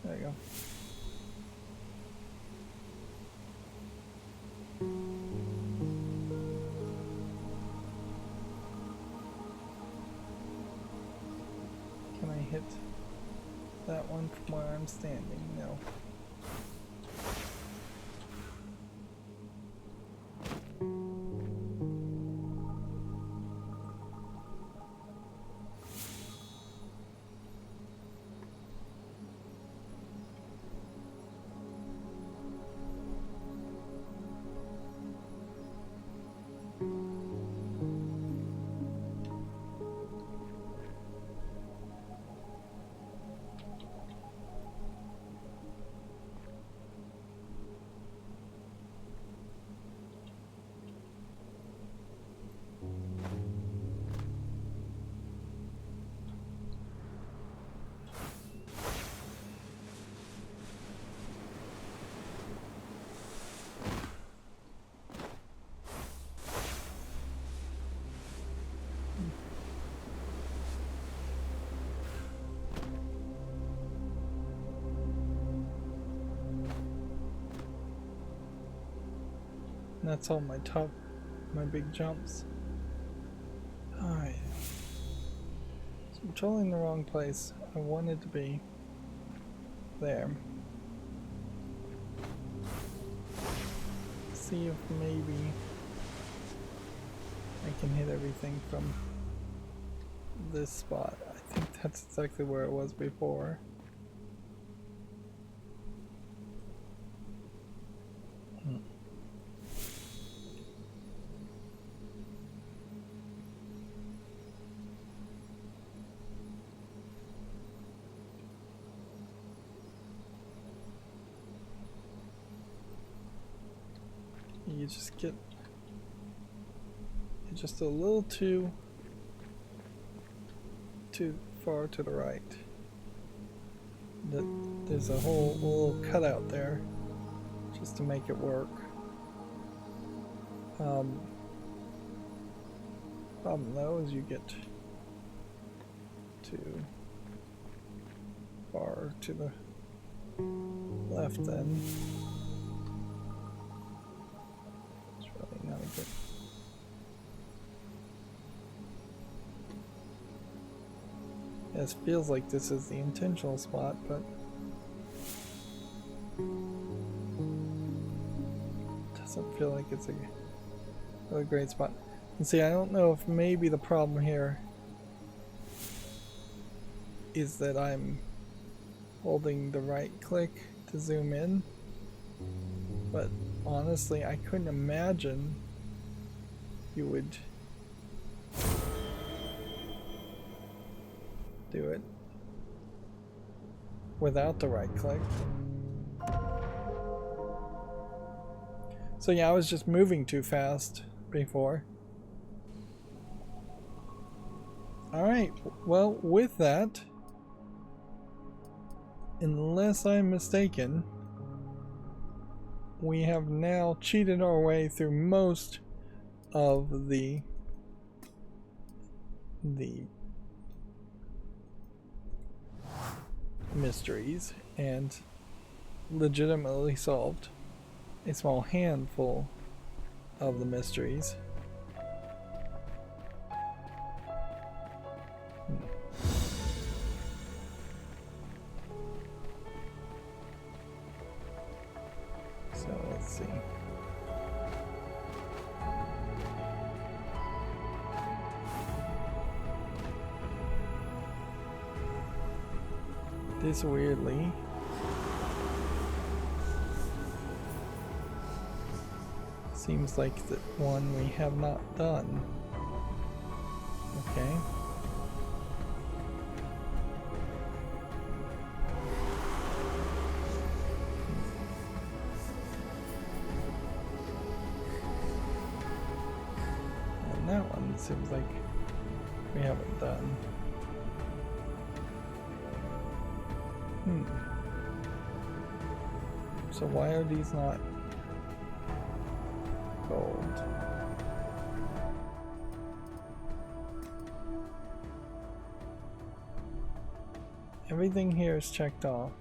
There you go. Can I hit that one from where I'm standing? No. That's all my big jumps. Alright. So I'm trolling the wrong place. I wanted to be there. See if maybe I can hit everything from this spot. I think that's exactly where it was before. You just get just a little too far to the right. There's a whole little cutout there just to make it work. Problem though is you get too far to the left then. Not a good. It feels like this is the intentional spot, but doesn't feel like it's a really great spot. And see, I don't know if maybe the problem here is that I'm holding the right click to zoom in, but honestly I couldn't imagine you would do it without the right click. So yeah, I was just moving too fast before. Alright, well, with that, unless I'm mistaken, we have now cheated our way through most of the mysteries and legitimately solved a small handful of the mysteries. So let's see. This weirdly seems like the one we have not done. Okay. And that one seems like we haven't done. So why are these not gold? Everything here is checked off.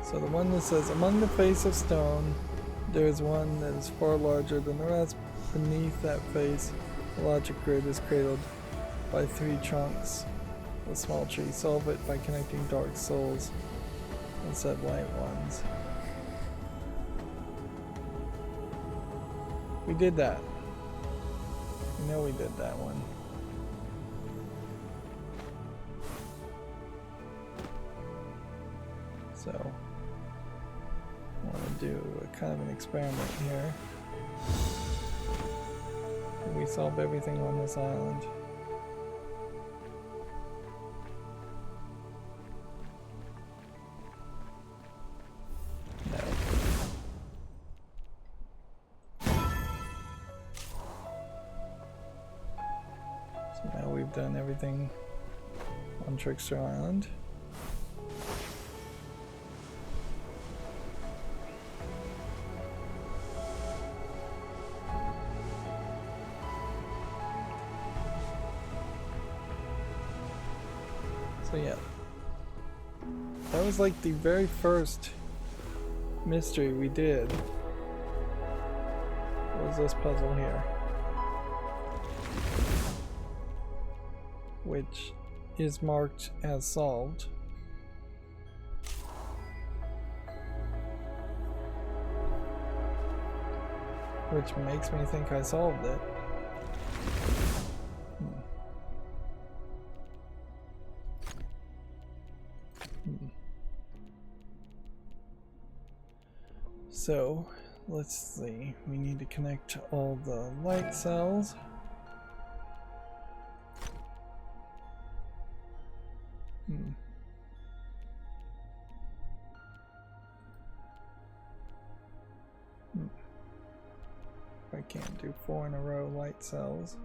So the one that says, among the face of stone, there is one that is far larger than the rest. Beneath that face, the logic grid is cradled by 3 trunks. The small tree. Solve it by connecting dark souls and said light ones. We did that. You know we did that one. So I want to do a kind of an experiment here. Can we solve everything on this island? No. So now we've done everything on Trickster Island. So yeah, that was like the very first mystery we did. Was this puzzle here, which is marked as solved. Which makes me think I solved it. So, let's see, we need to connect all the light cells. I can't do 4 in a row light cells.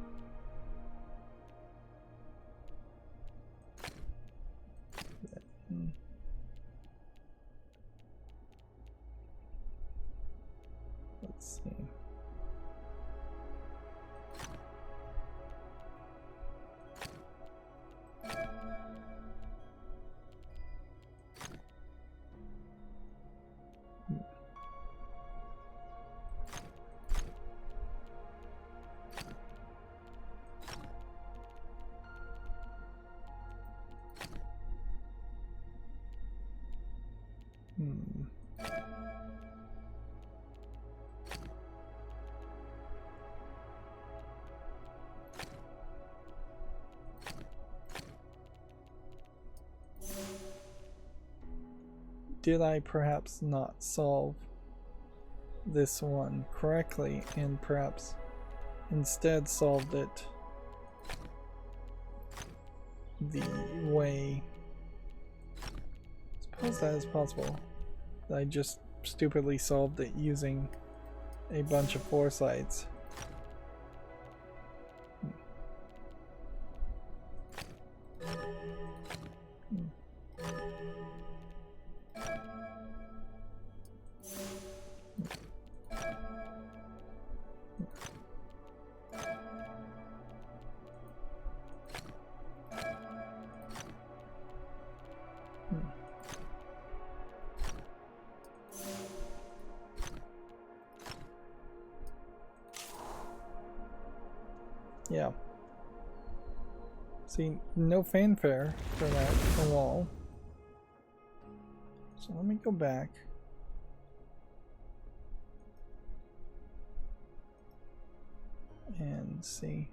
Let's see. did I perhaps not solve this one correctly and perhaps instead solved it the way, I suppose that is possible, that I just stupidly solved it using a bunch of foresights. Yeah. See, no fanfare for that wall. So let me go back. And see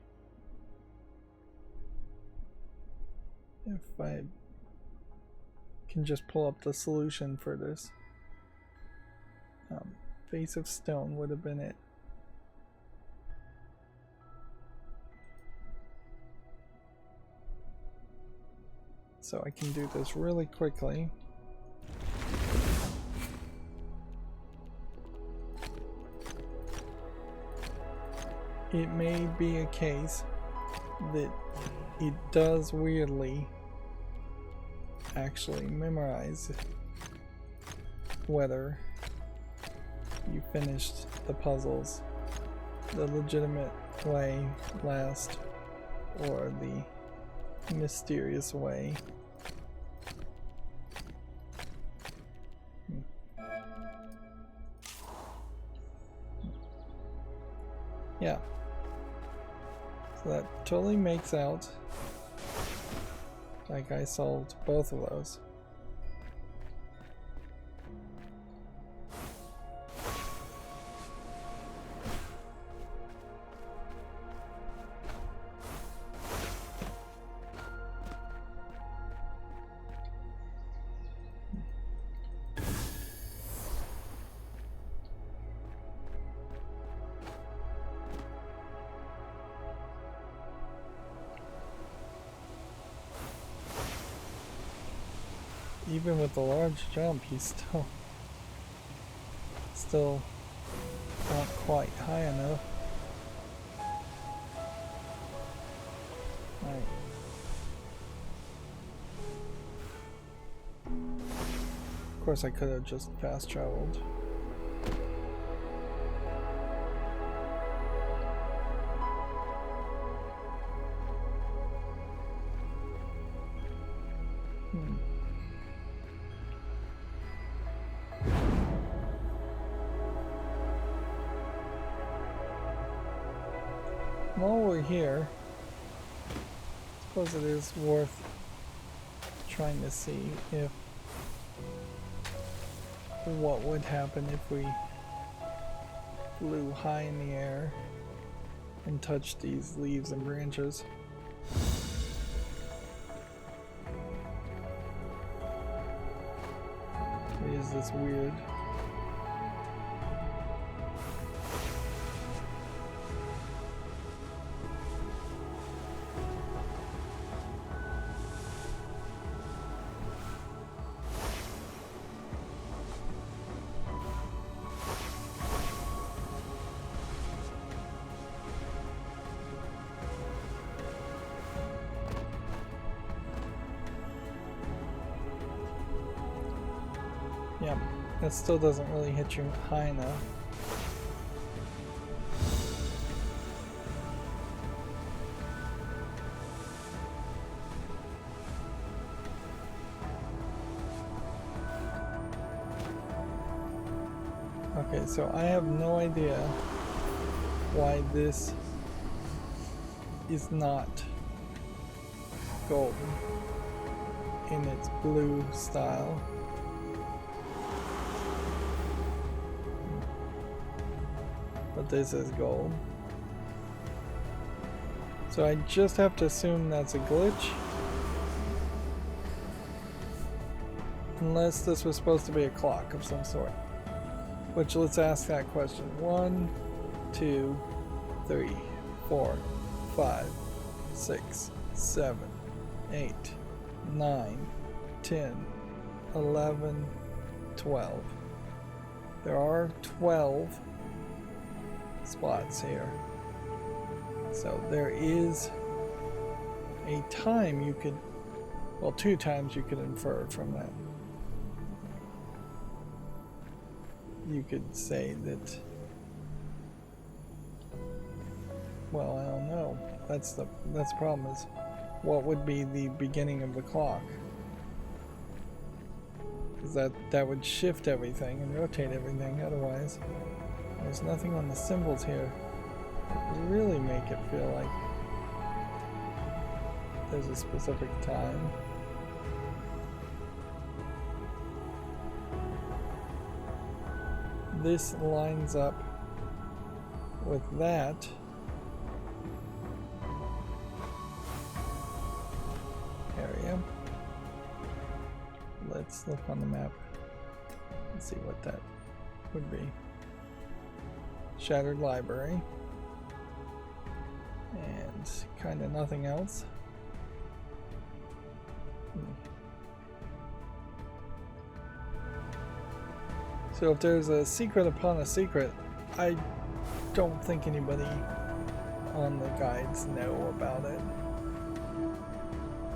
if I can just pull up the solution for this. Face of stone would have been it. So I can do this really quickly. It may be a case that it does weirdly actually memorize whether you finished the puzzles the legitimate way last or the mysterious way. Yeah. So that totally makes out like I solved both of those. Even with the large jump, he's still not quite high enough. Right. Of course, I could have just fast traveled. While we're here, I suppose it is worth trying to see if what would happen if we flew high in the air and touched these leaves and branches. It is this weird. Yeah, that still doesn't really hit you high enough. Okay, so I have no idea why this is not golden in its blue style. But this is gold. So I just have to assume that's a glitch. Unless this was supposed to be a clock of some sort. Which, let's ask that question. 1, 2, 3, 4, 5, 6, 7, 8, 9, 10, 11, 12. There are 12 spots here. So there is a time you could, well, 2 times you could infer from that. You could say that, well, I don't know. That's the problem, is what would be the beginning of the clock? Because that would shift everything and rotate everything. Otherwise, there's nothing on the symbols here that would really make it feel like there's a specific time. This lines up with that. Area. Let's look on the map and see what that would be. Shattered library. And kind of nothing else. So if there's a secret upon a secret, I don't think anybody on the guides know about it.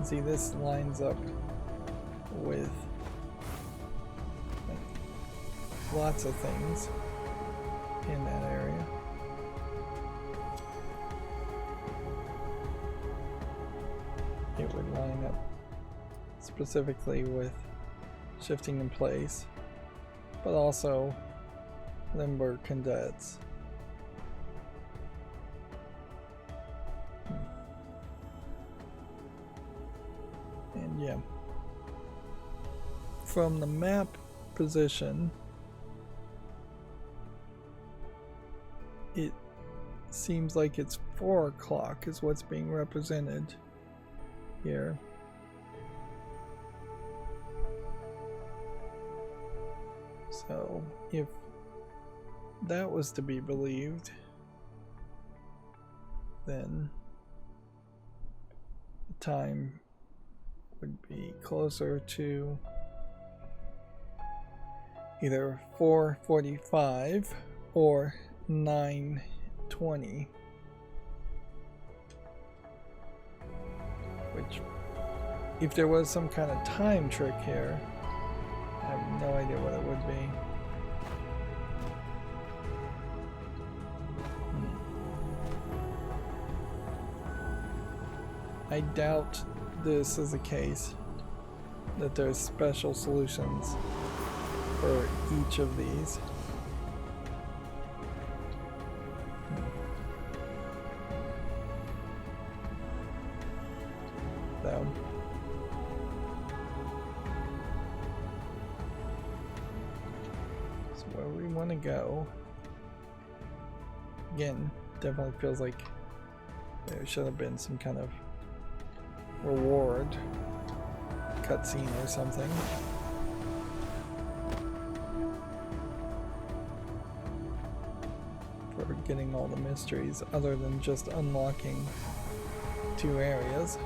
See, this lines up with lots of things in that area. It would line up specifically with shifting in place, but also limber cadets. And yeah, from the map position, it seems like it's 4 o'clock is what's being represented here. So if that was to be believed, then the time would be closer to either 4:45 or 9:20, which, if there was some kind of time trick here, I have no idea what it would be. I doubt this is a case that there's special solutions for each of these. So where we want to go, again, definitely feels like there should have been some kind of reward cutscene or something. For getting all the mysteries other than just unlocking 2 areas.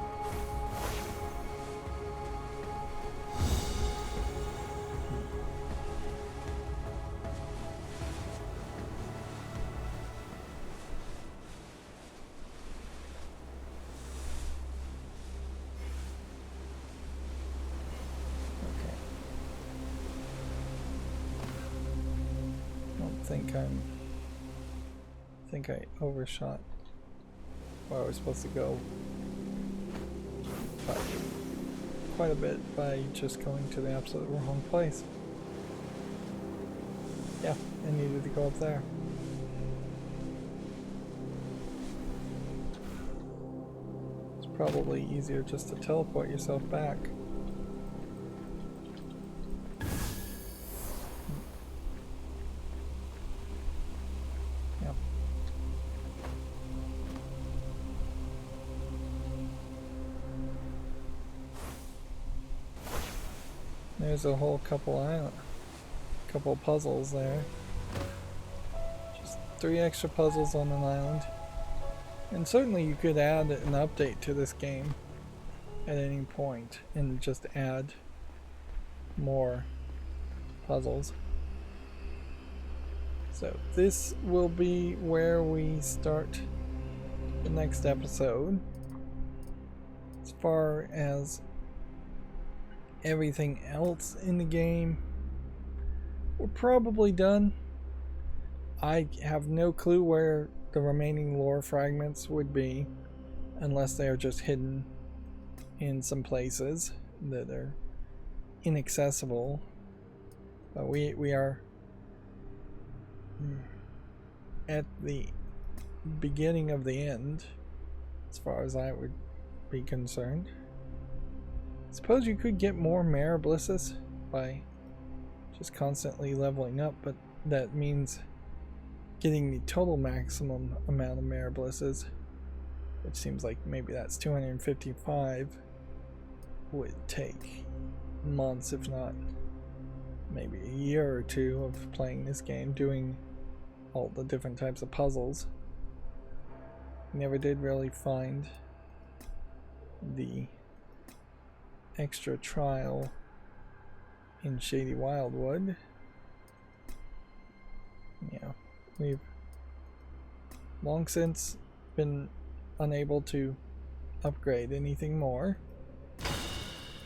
I think I overshot where I was supposed to go by quite a bit by just going to the absolute wrong place. Yeah, I needed to go up there. It's probably easier just to teleport yourself back. There's a whole couple puzzles there. Just 3 extra puzzles on an island. And certainly you could add an update to this game at any point and just add more puzzles. So this will be where we start the next episode. As far as everything else in the game, we're probably done. I have no clue where the remaining lore fragments would be, unless they are just hidden in some places that are inaccessible. But we are at the beginning of the end, as far as I would be concerned. Suppose you could get more Mare Blisses by just constantly leveling up, but that means getting the total maximum amount of Mare Blisses, which seems like maybe that's 255, would take months, if not maybe a year or two of playing this game, doing all the different types of puzzles. Never did really find the extra trial in Shady Wildwood. Yeah, we've long since been unable to upgrade anything more.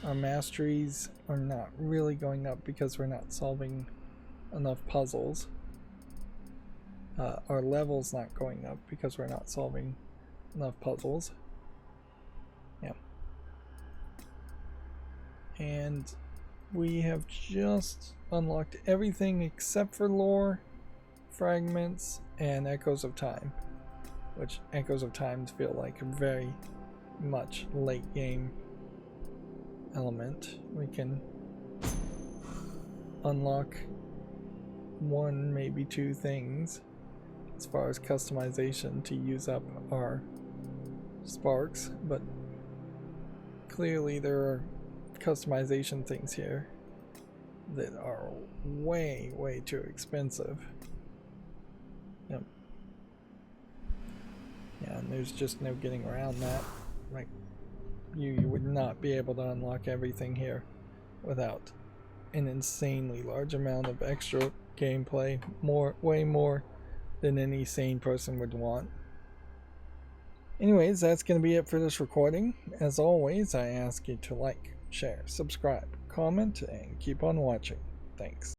Our masteries are not really going up because we're not solving enough puzzles. Our level's not going up because we're not solving enough puzzles. Yeah. And we have just unlocked everything except for lore, fragments, and echoes of time, which echoes of time feel like a very much late game element. We can unlock 1, maybe 2 things as far as customization to use up our sparks, but clearly there are customization things here that are way too expensive. Yep. Yeah, and there's just no getting around that. Like, you would not be able to unlock everything here without an insanely large amount of extra gameplay, way more than any sane person would want. Anyways, that's going to be it for this recording. As always, I ask you to like, share, subscribe, comment, and keep on watching. Thanks.